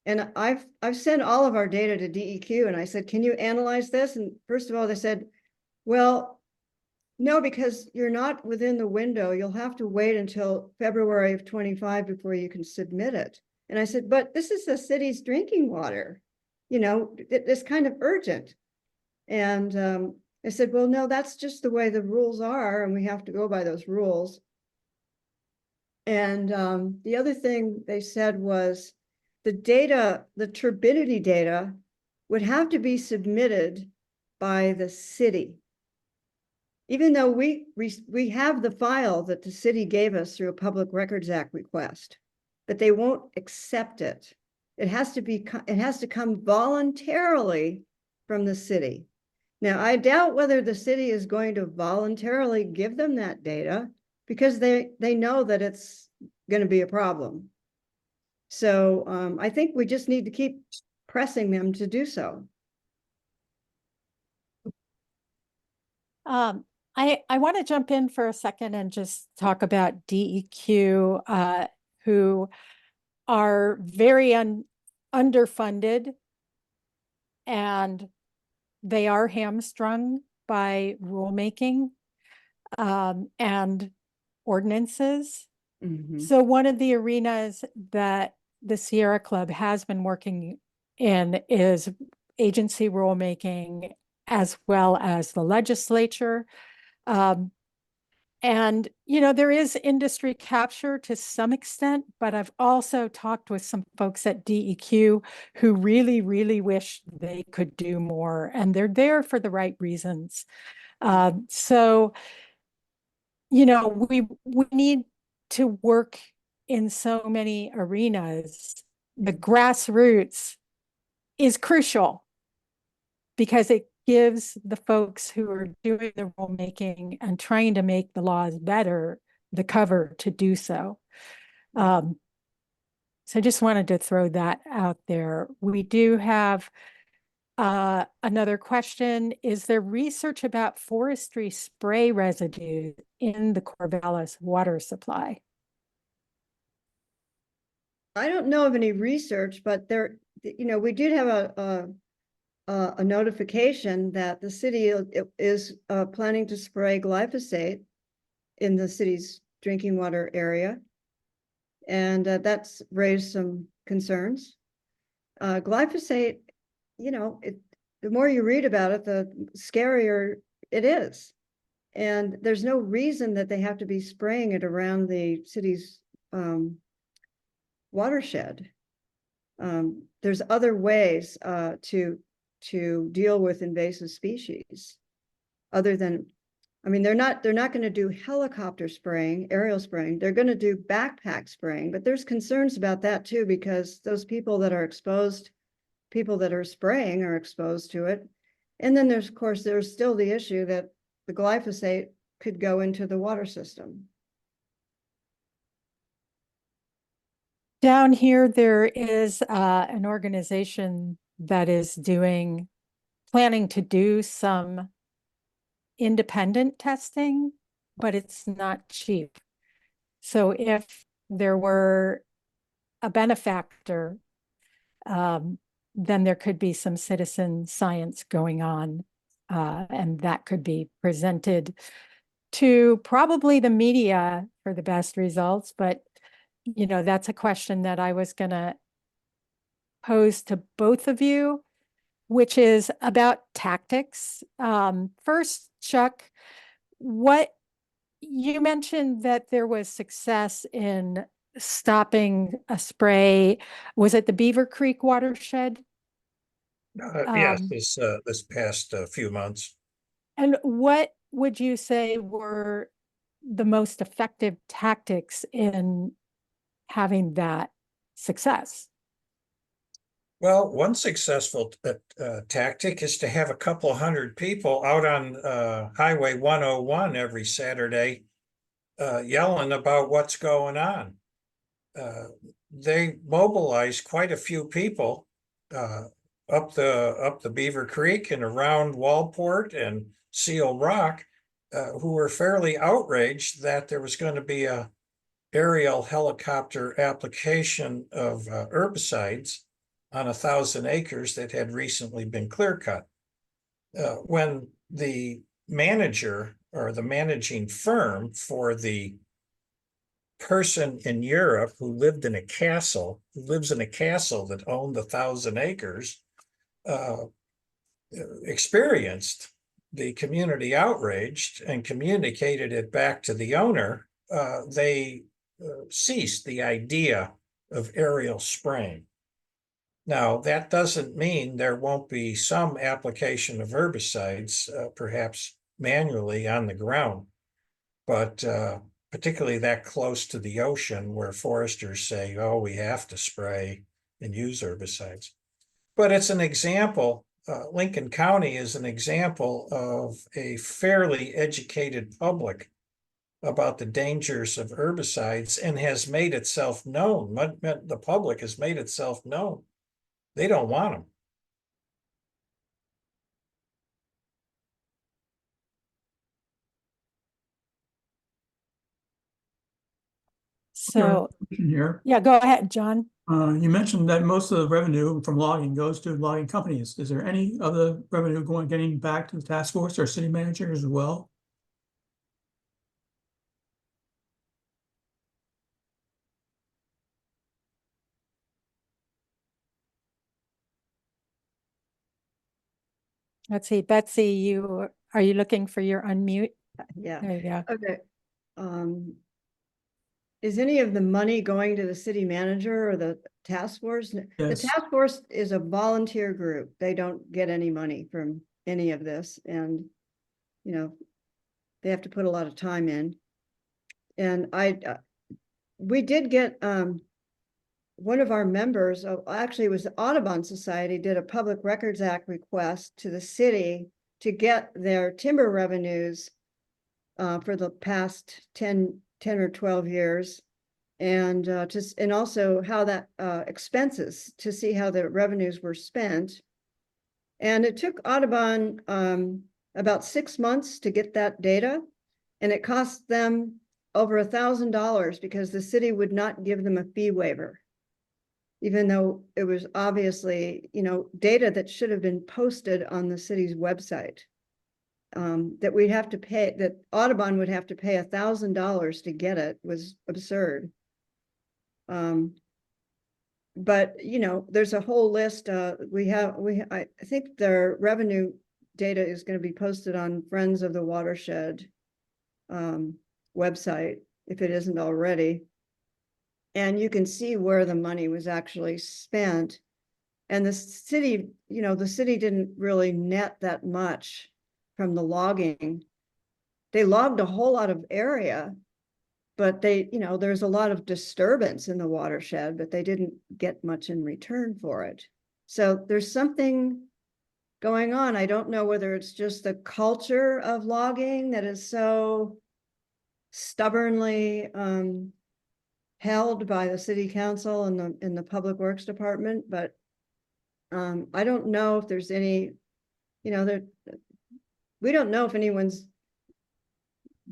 And I've sent all of our data to DEQ, and I said, can you analyze this? And first of all, they said, well, no, because you're not within the window. You'll have to wait until February of 25 before you can submit it. And I said, but this is the city's drinking water. It's kind of urgent. And I said, well, no, that's just the way the rules are, and we have to go by those rules. And the other thing they said was the data, the turbidity data, would have to be submitted by the city. Even though we have the file that the city gave us through a Public Records Act request, but they won't accept it. It has to come voluntarily from the city. Now, I doubt whether the city is going to voluntarily give them that data, because they know that it's going to be a problem. So I think we just need to keep pressing them to do so. I want to jump in for a second and just talk about DEQ, who are very underfunded, and they are hamstrung by rulemaking and ordinances. Mm-hmm. So one of the arenas that the Sierra Club has been working in is agency rulemaking, as well as the legislature. And, there is industry capture to some extent, but I've also talked with some folks at DEQ who really, really wish they could do more, and they're there for the right reasons. So, we need to work in so many arenas. The grassroots is crucial because it gives the folks who are doing the rulemaking and trying to make the laws better the cover to do so. So I just wanted to throw that out there. We do have Another question, is there research about forestry spray residue in the Corvallis water supply? I don't know of any research, but there, we did have a notification that the city is planning to spray glyphosate in the city's drinking water area. And that's raised some concerns. Glyphosate, the more you read about it, the scarier it is. And there's no reason that they have to be spraying it around the city's watershed. There's other ways to deal with invasive species other than, I mean, they're not going to do helicopter spraying, aerial spraying. They're going to do backpack spraying, but there's concerns about that too, because those people that are exposed, people that are spraying are exposed to it. And then there's, of course, there's still the issue that the glyphosate could go into the water system. Down here, there is an organization that is planning to do some independent testing, but it's not cheap. So if there were a benefactor, then there could be some citizen science going on, and that could be presented to probably the media for the best results. But, that's a question that I was going to pose to both of you, which is about tactics. First, Chuck, you mentioned that there was success in stopping a spray. Was it the Beaver Creek watershed? Yes, this past few months. And what would you say were the most effective tactics in having that success? Well, one successful tactic is to have a couple hundred people out on Highway 101 every Saturday yelling about what's going on. They mobilize quite a few people up the Beaver Creek and around Walport and Seal Rock who were fairly outraged that there was going to be a aerial helicopter application of herbicides on 1,000 acres that had recently been clear cut. When the manager or the managing firm for the person in Europe who lives in a castle that owned 1,000 acres, experienced the community outraged and communicated it back to the owner, they ceased the idea of aerial spraying. Now, that doesn't mean there won't be some application of herbicides, perhaps manually on the ground, but particularly that close to the ocean where foresters say, oh, we have to spray and use herbicides. But it's an example, Lincoln County is an example of a fairly educated public about the dangers of herbicides and has made itself known. The public has made itself known. They don't want them. So, Here, yeah, go ahead, John. you mentioned that most of the revenue from logging goes to logging companies. Is there any other revenue getting back to the task force or city manager as well? Let's see, Betsy, are you looking for your unmute? Yeah. There you go. Okay. Is any of the money going to the city manager or the task force? Yes. The task force is a volunteer group. They don't get any money from any of this. And, they have to put a lot of time in. And we did get, one of our members, actually it was the Audubon Society, did a Public Records Act request to the city to get their timber revenues for the past 10 or 12 years, and and also how that expenses, to see how the revenues were spent. And it took Audubon about 6 months to get that data. And it cost them over $1,000 because the city would not give them a fee waiver. Even though it was obviously, data that should have been posted on the city's website. That we'd have to pay, that Audubon would have to pay $1,000 to get it was absurd. But there's a whole list. I think their revenue data is going to be posted on Friends of the Watershed website, if it isn't already. And you can see where the money was actually spent. And the city, the city didn't really net that much from the logging. They logged a whole lot of area, but there's a lot of disturbance in the watershed, but they didn't get much in return for it. So there's something going on. I don't know whether it's just the culture of logging that is so stubbornly held by the city council and in the public works department, but I don't know if there's any, we don't know if anyone's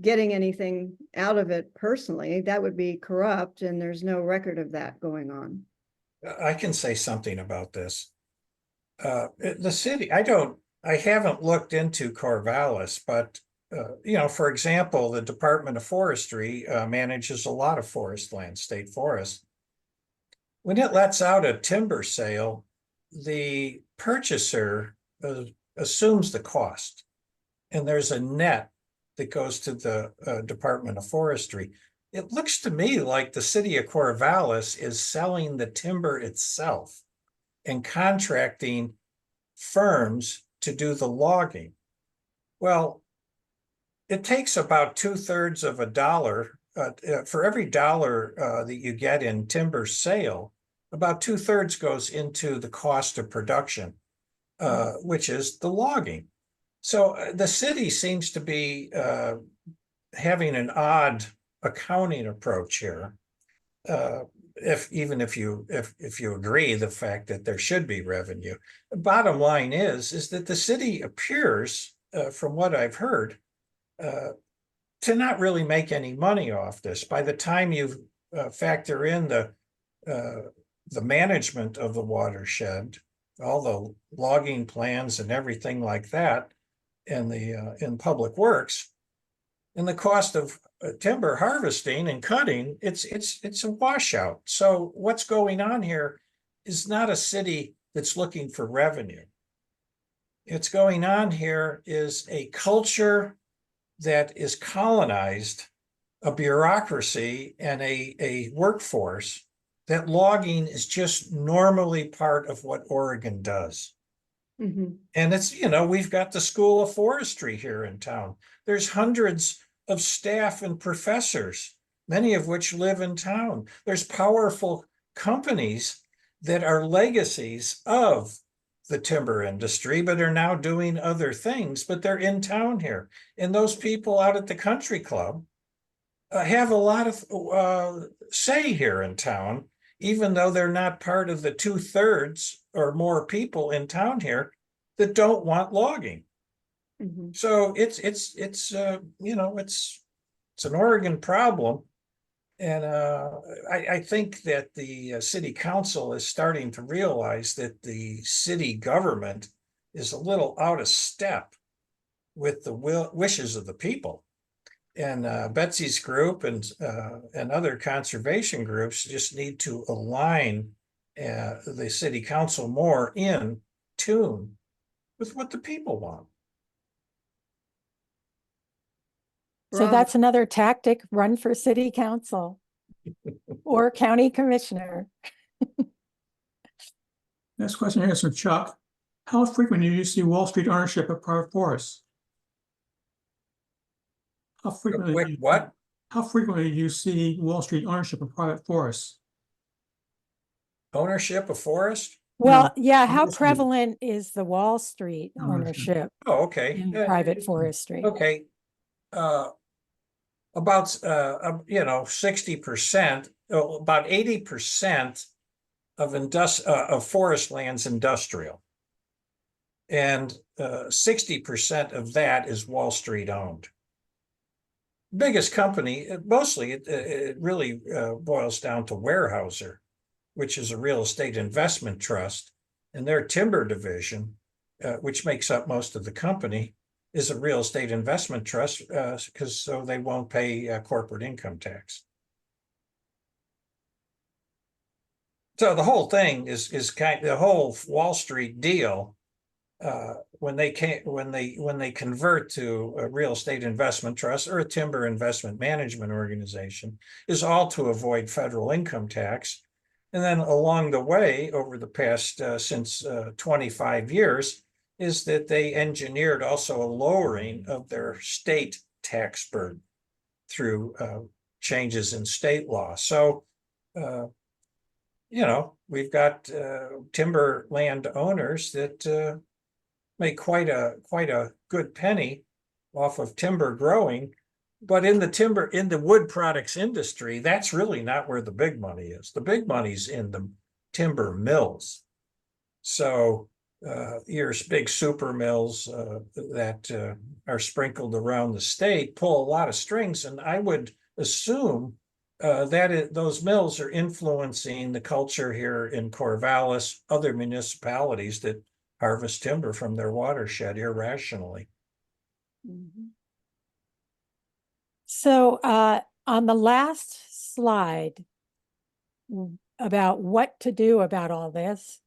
getting anything out of it personally. That would be corrupt, and there's no record of that going on. I can say something about this. The city, I haven't looked into Corvallis, but for example, the Department of Forestry manages a lot of forest land, state forests. When it lets out a timber sale, the purchaser assumes the cost, and there's a net that goes to the Department of Forestry. It looks to me like the city of Corvallis is selling the timber itself and contracting firms to do the logging. Well, it takes about 2/3 of a dollar for every dollar that you get in timber sale. About 2/3 goes into the cost of production, which is the logging. So the city seems to be having an odd accounting approach here. If you agree the fact that there should be revenue. The bottom line is that the city appears, from what I've heard, to not really make any money off this. By the time you factor in the management of the watershed, all the logging plans and everything like that, and in public works, and the cost of timber harvesting and cutting, it's a washout. So what's going on here is not a city that's looking for revenue. What's going on here is a culture that is colonized, a bureaucracy and a workforce, that logging is just normally part of what Oregon does. Mm-hmm. And it's, we've got the School of Forestry here in town. There's hundreds of staff and professors, many of which live in town. There's powerful companies that are legacies of the timber industry, but are now doing other things, but they're in town here. And those people out at the country club have a lot of say here in town, even though they're not part of the 2/3 or more people in town here that don't want logging. Mm-hmm. So it's an Oregon problem. And I think that the city council is starting to realize that the city government is a little out of step with the wishes of the people. And Betsy's group and other conservation groups just need to align the city council more in tune with what the people want. So Rob, that's another tactic, run for city council or county commissioner. Next question here is from Chuck. How frequently do you see Wall Street ownership of private forests? How frequently? What? How frequently do you see Wall Street ownership of private forests? Ownership of forest? Well, yeah, how Wall Street. prevalent is the Wall Street Ownership. ownership Oh, okay. in private forestry? Okay. About 60%, about 80% of forest land's industrial. And 60% of that is Wall Street owned. Biggest company, mostly it really boils down to Weyerhaeuser, which is a real estate investment trust, and their timber division, which makes up most of the company, is a real estate investment trust because so they won't pay corporate income tax. So the whole thing is the whole Wall Street deal. When they convert to a real estate investment trust or a timber investment management organization, is all to avoid federal income tax. And then along the way, over the past since 25 years, is that they engineered also a lowering of their state tax burden through changes in state law. So, we've got timber land owners that make quite a good penny off of timber growing, but in the wood products industry, that's really not where the big money is. The big money's in the timber mills. So your big super mills that are sprinkled around the state pull a lot of strings, and I would assume those mills are influencing the culture here in Corvallis, other municipalities that harvest timber from their watershed irrationally. Mhm. So on the last slide about what to do about all this,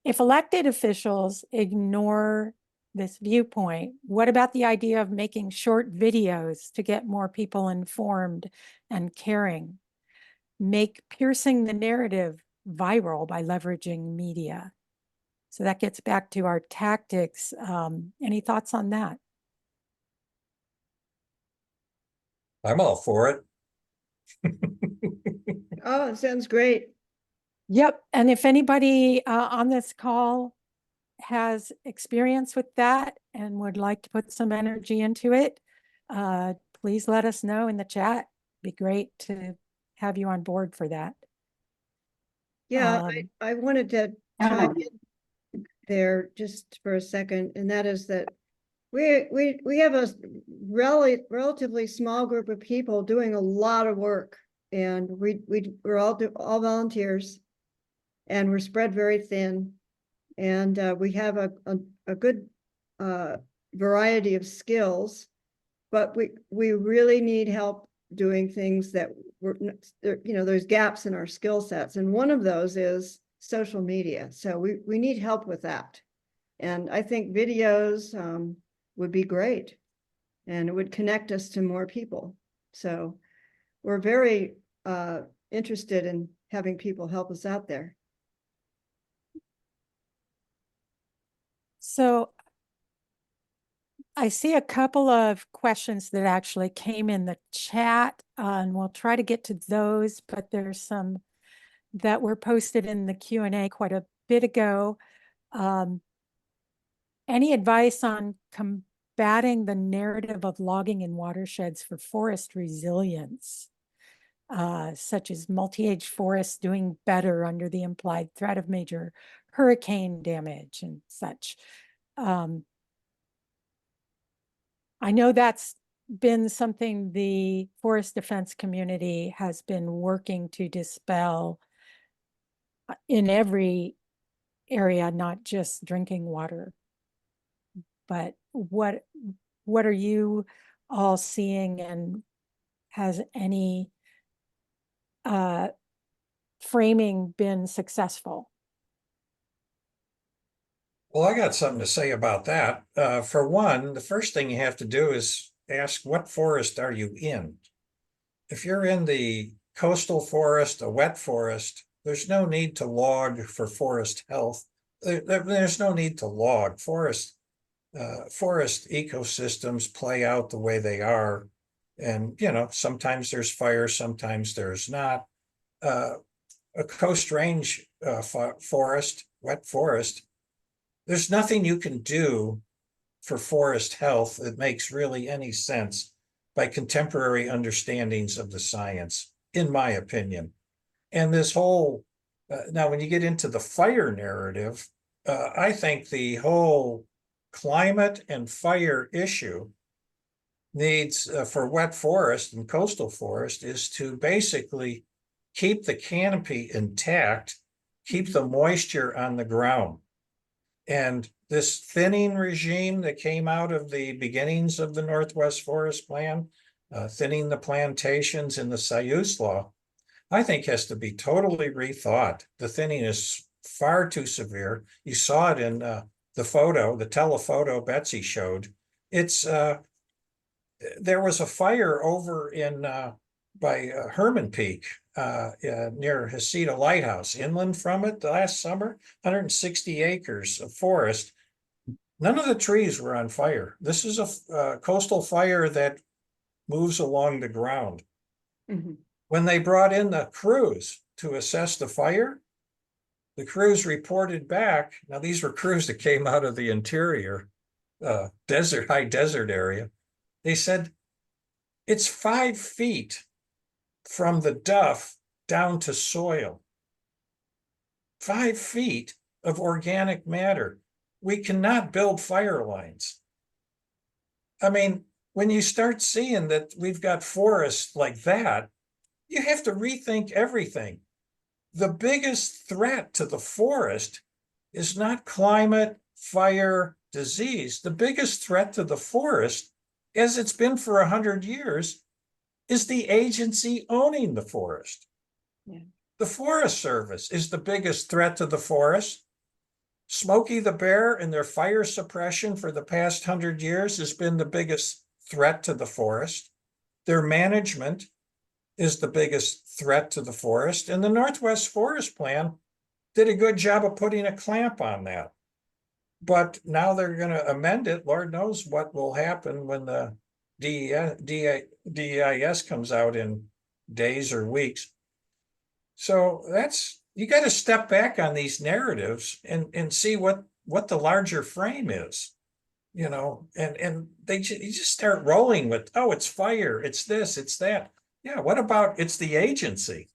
if elected officials ignore this viewpoint, what about the idea of making short videos to get more people informed and caring? Make piercing the narrative viral by leveraging media. So that gets back to our tactics. Any thoughts on that? I'm all for it. Oh, it sounds great. Yep. And if anybody on this call has experience with that and would like to put some energy into it, please let us know in the chat. Be great to have you on board for that. Yeah, I wanted to chime in there just for a second, and that is that we have a relatively small group of people doing a lot of work, and we're all volunteers, and we're spread very thin, and we have a good variety of skills, but we really need help doing things that there's gaps in our skill sets, and one of those is social media. So we need help with that, and I think videos would be great, and it would connect us to more people. So we're very interested in having people help us out there. So I see a couple of questions that actually came in the chat, and we'll try to get to those, but there's some that were posted in the Q&A quite a bit ago. Any advice on combating the narrative of logging in watersheds for forest resilience, such as multi-age forests doing better under the implied threat of major hurricane damage and such? I know that's been something the forest defense community has been working to dispel in every area, not just drinking water. But what are you all seeing, and has any framing been successful? Well, I got something to say about that. For one, the first thing you have to do is ask, what forest are you in? If you're in the coastal forest, a wet forest, there's no need to log for forest health. There's no need to log. Forest ecosystems play out the way they are. And, sometimes there's fire, sometimes there's not. A coast range forest, wet forest, there's nothing you can do for forest health that makes really any sense by contemporary understandings of the science, in my opinion. And this whole, now when you get into the fire narrative, I think the whole climate and fire issue needs for wet forest and coastal forest is to basically keep the canopy intact, keep the moisture on the ground. And this thinning regime that came out of the beginnings of the Northwest Forest Plan, thinning the plantations in the Sayuse Law, I think has to be totally rethought. The thinning is far too severe. You saw it in the telephoto Betsy showed. It's there was a fire over in by Herman Peak near Hesita Lighthouse, inland from it last summer, 160 acres of forest. None of the trees were on fire. This is a coastal fire that moves along the ground. Mhm. When they brought in the crews to assess the fire, the crews reported back. Now, these were crews that came out of the interior, high desert area. They said it's 5 feet from the duff down to soil. 5 feet of organic matter. We cannot build fire lines. I mean, when you start seeing that we've got forests like that, you have to rethink everything. The biggest threat to the forest is not climate, fire, disease. The biggest threat to the forest, as it's been for 100 years, is the agency owning the forest. Yeah. The Forest Service is the biggest threat to the forest. Smokey the Bear and their fire suppression for the past 100 years has been the biggest threat to the forest. Their management is the biggest threat to the forest. And the Northwest Forest Plan did a good job of putting a clamp on that. But now they're going to amend it. Lord knows what will happen when the DEIS comes out in days or weeks. So you got to step back on these narratives and see what the larger frame is, and you just start rolling with, oh, it's fire, it's this, it's that. Yeah, what about it's the agency?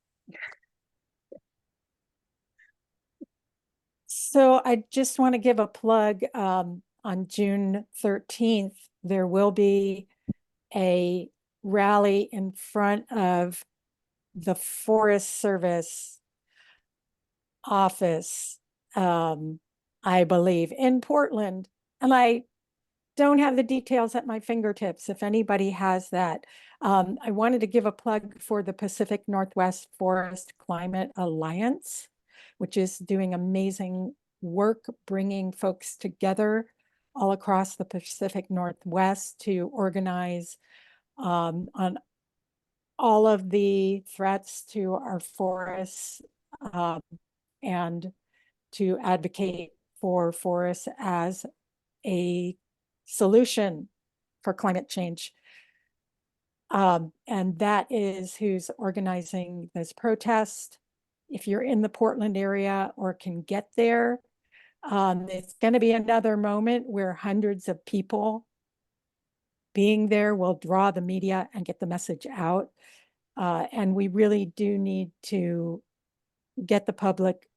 So I just want to give a plug. On June 13th, there will be a rally in front of the Forest Service office, I believe, in Portland. And I don't have the details at my fingertips. If anybody has that, I wanted to give a plug for the Pacific Northwest Forest Climate Alliance, which is doing amazing work bringing folks together all across the Pacific Northwest to organize on all of the threats to our forests, and to advocate for forests as a solution for climate change. And that is who's organizing this protest. If you're in the Portland area or can get there, it's going to be another moment where hundreds of people being there will draw the media and get the message out. And we really do need to get the public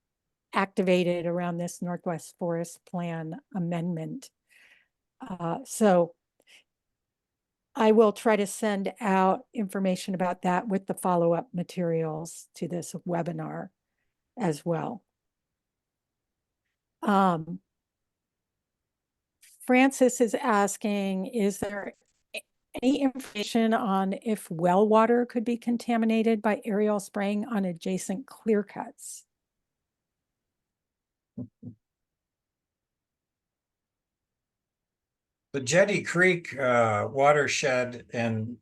activated around this Northwest Forest Plan amendment. So I will try to send out information about that with the follow-up materials to this webinar as well. Francis is asking, is there any information on if well water could be contaminated by aerial spraying on adjacent clear cuts? The Jetty Creek watershed and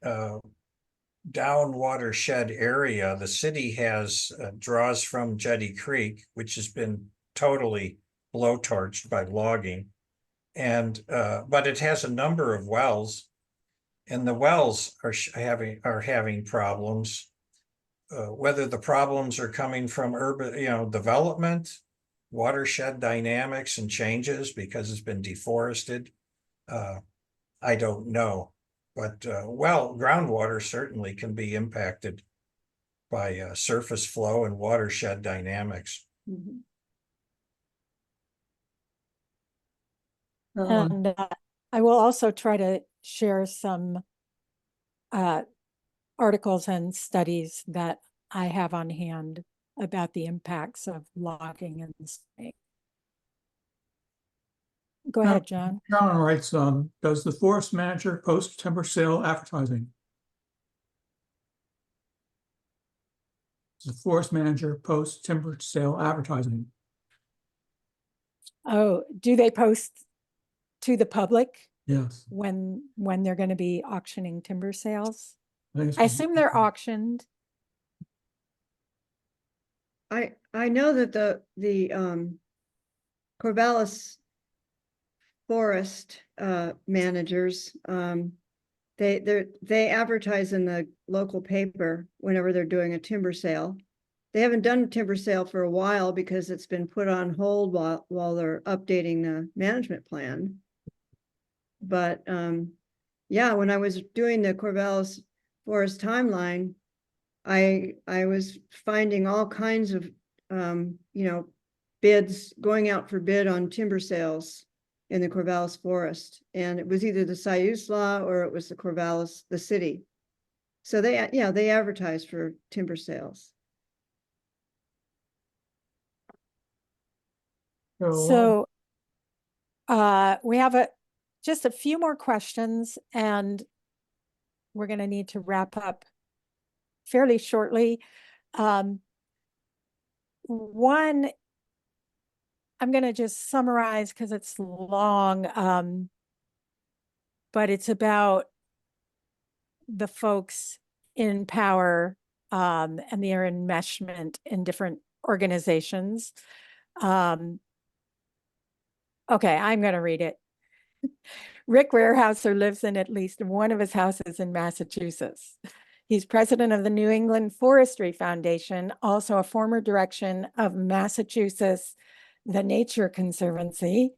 down watershed area, the city has draws from Jetty Creek, which has been totally blowtorched by logging. And but it has a number of wells, and the wells are having problems. Whether the problems are coming from urban, development, watershed dynamics and changes because it's been deforested, I don't know. But groundwater certainly can be impacted by surface flow and watershed dynamics. Mhm. And I will also try to share some articles and studies that I have on hand about the impacts of logging in the state. Go ahead, John. Carolyn writes, does the forest manager post timber sale advertising? Does the forest manager post timber sale advertising? Oh, do they post to the public Yes. when they're going to be auctioning timber sales? think it's I assume they're auctioned. I know that the Corvallis forest managers, they advertise in the local paper whenever they're doing a timber sale. They haven't done a timber sale for a while because it's been put on hold while they're updating the management plan. But yeah, when I was doing the Corvallis forest timeline, I was finding all kinds of bids going out for bid on timber sales in the Corvallis forest, and it was either the Siuslaw or it was the Corvallis, the city. So they advertise for timber sales. So we have just a few more questions, and we're going to need to wrap up fairly shortly. One, I'm going to just summarize because it's long, but it's about the folks in power and their enmeshment in different organizations. Okay, I'm going to read it. Rick Warehouser lives in at least one of his houses in Massachusetts. He's president of the New England Forestry Foundation, also a former direction of Massachusetts, the Nature Conservancy.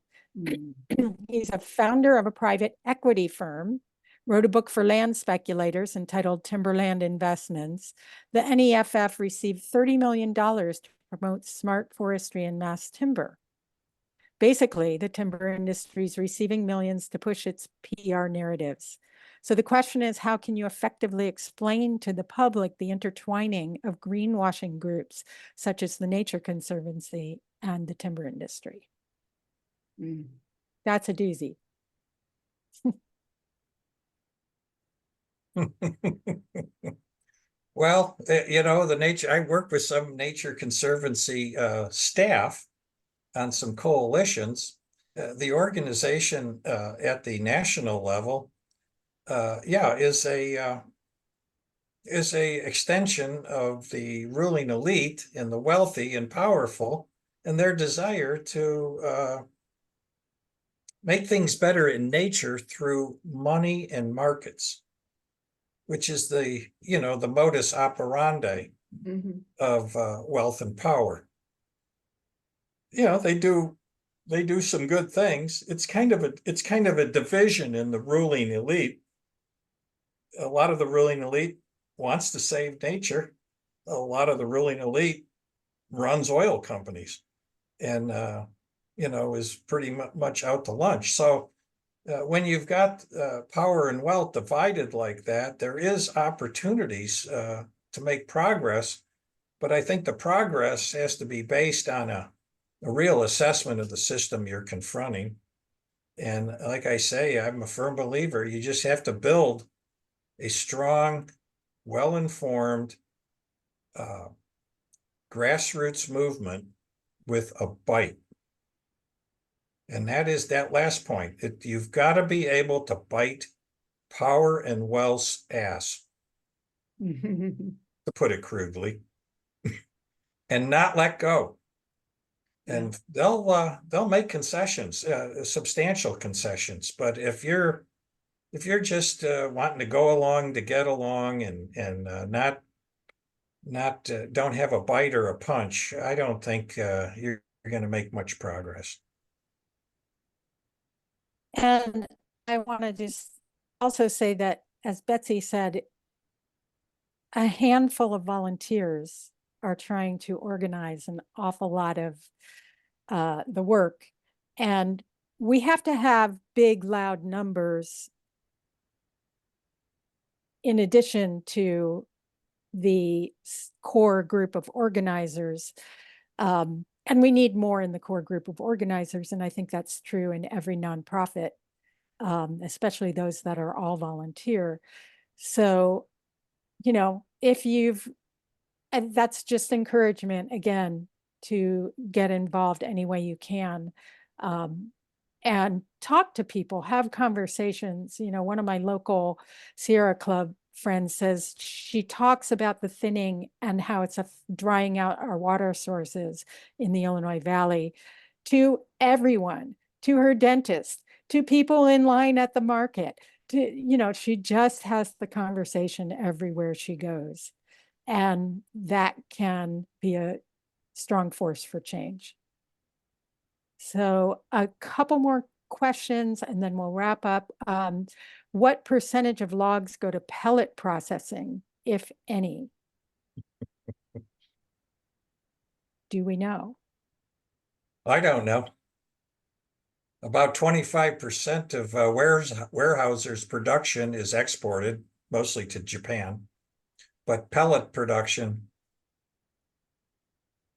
He's a founder of a private equity firm, wrote a book for land speculators entitled Timberland Investments. The NEFF received $30 million to promote smart forestry and mass timber. Basically, the timber industry is receiving millions to push its PR narratives. So the question is, how can you effectively explain to the public the intertwining of greenwashing groups such as the Nature Conservancy and the timber industry? That's a doozy. Well, I work with some Nature Conservancy staff on some coalitions. The organization at the national level, is a extension of the ruling elite and the wealthy and powerful, and their desire to make things better in nature through money and markets, which is the modus operandi of wealth and power. They do some good things. It's kind of a division in the ruling elite. A lot of the ruling elite wants to save nature. A lot of the ruling elite runs oil companies and is pretty much out to lunch. So when you've got power and wealth divided like that, there is opportunities to make progress, but I think the progress has to be based on a real assessment of the system you're confronting. And like I say, I'm a firm believer, you just have to build a strong, well-informed grassroots movement with a bite. And that is that last point. You've got to be able to bite power and wealth's ass, to put it crudely, and not let go. And they'll make concessions, substantial concessions. But if you're just wanting to go along to get along and not don't have a bite or a punch, I don't think you're going to make much progress. And I want to just also say that, as Betsy said, a handful of volunteers are trying to organize an awful lot of the work. And we have to have big, loud numbers in addition to the core group of organizers. And we need more in the core group of organizers. And I think that's true in every nonprofit, especially those that are all volunteer. So, you know, if you've, and that's just encouragement again to get involved any way you can. And talk to people, have conversations. You know, one of my local Sierra Club friends says she talks about the thinning and how it's drying out our water sources in the Illinois Valley to everyone, to her dentist, to people in line at the market. To, you know, she just has the conversation everywhere she goes. And that can be a strong force for change. So a couple more questions and then we'll wrap up. What percentage of logs go to pellet processing, if any? Do we know? I don't know. About 25% of Weyerhaeuser's production is exported, mostly to Japan. But pellet production,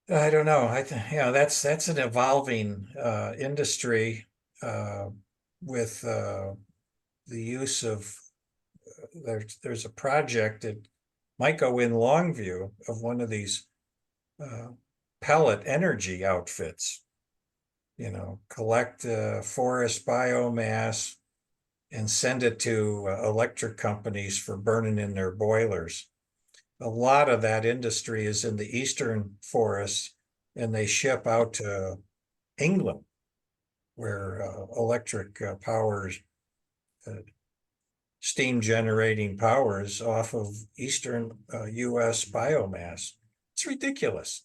I don't know. I think, yeah, that's an evolving industry with the use of there's a project that might go in Longview of one of these pellet energy outfits. You know, collect forest biomass and send it to electric companies for burning in their boilers. A lot of that industry is in the eastern forests, and they ship out to England, where electric powers, steam generating powers off of eastern US biomass. It's ridiculous.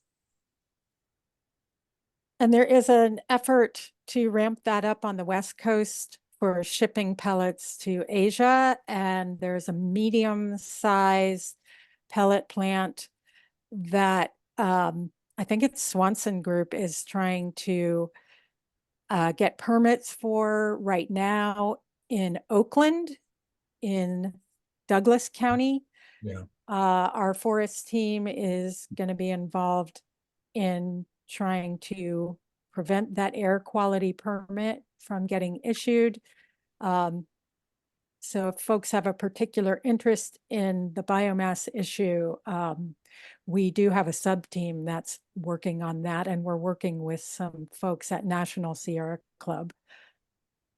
And there is an effort to ramp that up on the West Coast for shipping pellets to Asia. And there's a medium-sized pellet plant that I think it's Swanson Group is trying to get permits for right now in Oakland, in Douglas County. Yeah. Our forest team is going to be involved in trying to prevent that air quality permit from getting issued. So if folks have a particular interest in the biomass issue, we do have a sub-team that's working on that, and we're working with some folks at National Sierra Club.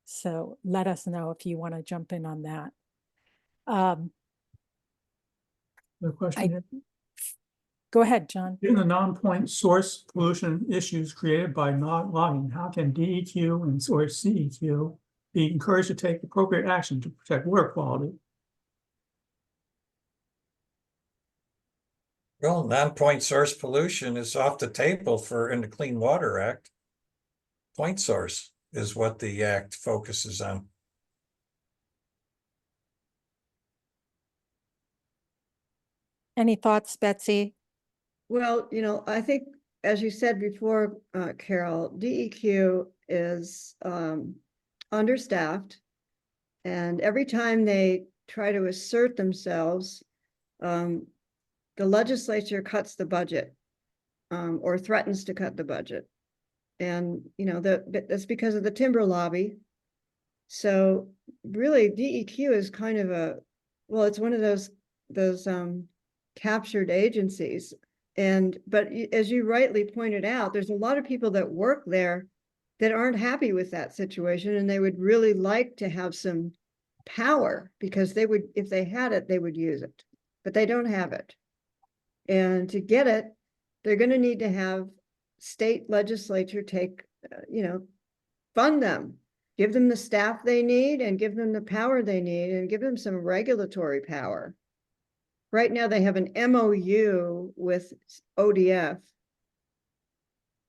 So let us know if you want to jump in on that. The question here, Go ahead, John. given the non-point source pollution issues created by not logging, how can DEQ and or CEQ be encouraged to take appropriate action to protect water quality? Well, non-point source pollution is off the table in the Clean Water Act. Point source is what the act focuses on. Any thoughts, Betsy? Well, you know, I think, as you said before, Carol, DEQ is understaffed. And every time they try to assert themselves, the legislature cuts the budget or threatens to cut the budget. And, you know, that's because of the timber lobby. So really, DEQ is kind of well, it's one of those captured agencies. But as you rightly pointed out, there's a lot of people that work there that aren't happy with that situation, and they would really like to have some power, because they would, if they had it, they would use it, but they don't have it. And to get it, they're going to need to have state legislature take, fund them, give them the staff they need, and give them the power they need, and give them some regulatory power. Right now, they have an MOU with ODF,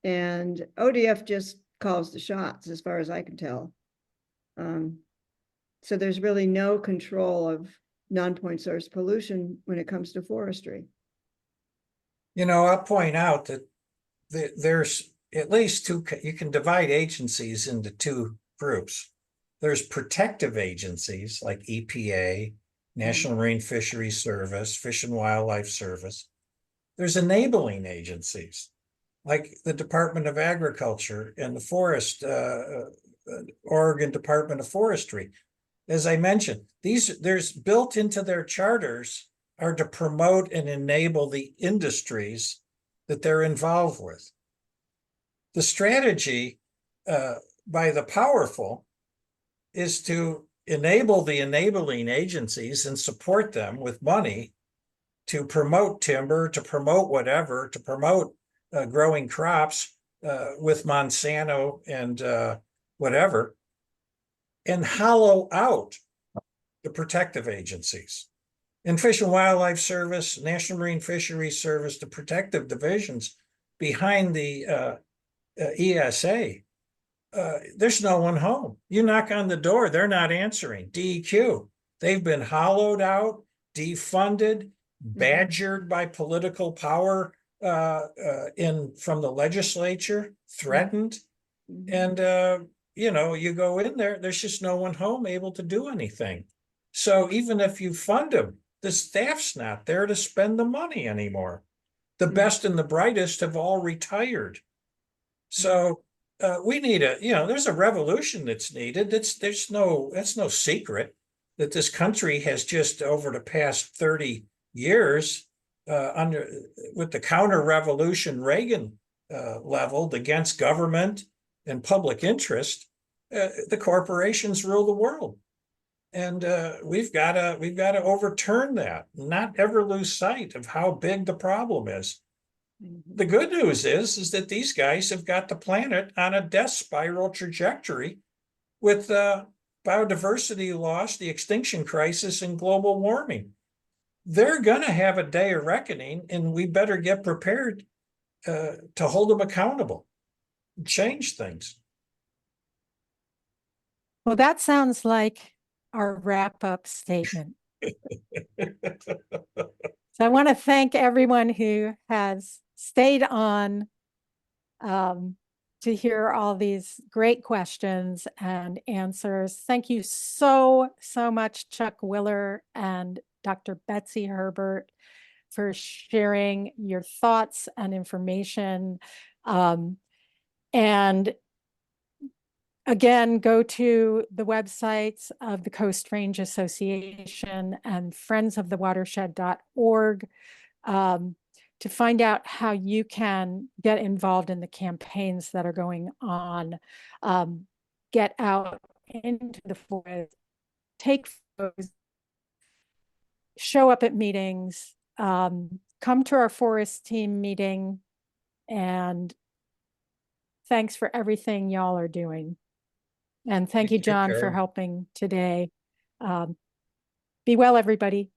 and ODF just calls the shots, as far as I can tell. So there's really no control of non-point source pollution when it comes to forestry. You know, I'll point out that there's at least two, you can divide agencies into two groups. There's protective agencies like EPA, National Marine Fisheries Service, Fish and Wildlife Service. There's enabling agencies like the Department of Agriculture and the Oregon Department of Forestry. As I mentioned, there's built into their charters are to promote and enable the industries that they're involved with. The strategy by the powerful is to enable the enabling agencies and support them with money to promote timber, to promote whatever, to promote growing crops with Monsanto and whatever, and hollow out the protective agencies. In Fish and Wildlife Service, National Marine Fisheries Service, the protective divisions behind the ESA, there's no one home. You knock on the door, they're not answering. DEQ, they've been hollowed out, defunded, badgered by political power from the legislature, threatened. And, you go in there, there's just no one home able to do anything. So even if you fund them, the staff's not there to spend the money anymore. The best and the brightest have all retired. So we need there's a revolution that's needed. That's no secret that this country has just over the past 30 years with the counter-revolution Reagan leveled against government and public interest, the corporations rule the world. And we've got to overturn that, not ever lose sight of how big the problem is. The good news is that these guys have got the planet on a death spiral trajectory with biodiversity loss, the extinction crisis, and global warming. They're going to have a day of reckoning, and we better get prepared to hold them accountable, change things. Well, that sounds like our wrap-up statement. So I want to thank everyone who has stayed on to hear all these great questions and answers. Thank you so much, Chuck Willer and Dr. Betsy Herbert, for sharing your thoughts and information. And again, go to the websites of the Coast Range Association and friendsofthewatershed.org to find out how you can get involved in the campaigns that are going on. Get out into the forest, take photos, show up at meetings, come to our forest team meeting, and thanks for everything y'all are doing. And thank you, John, for helping today. Be well, everybody.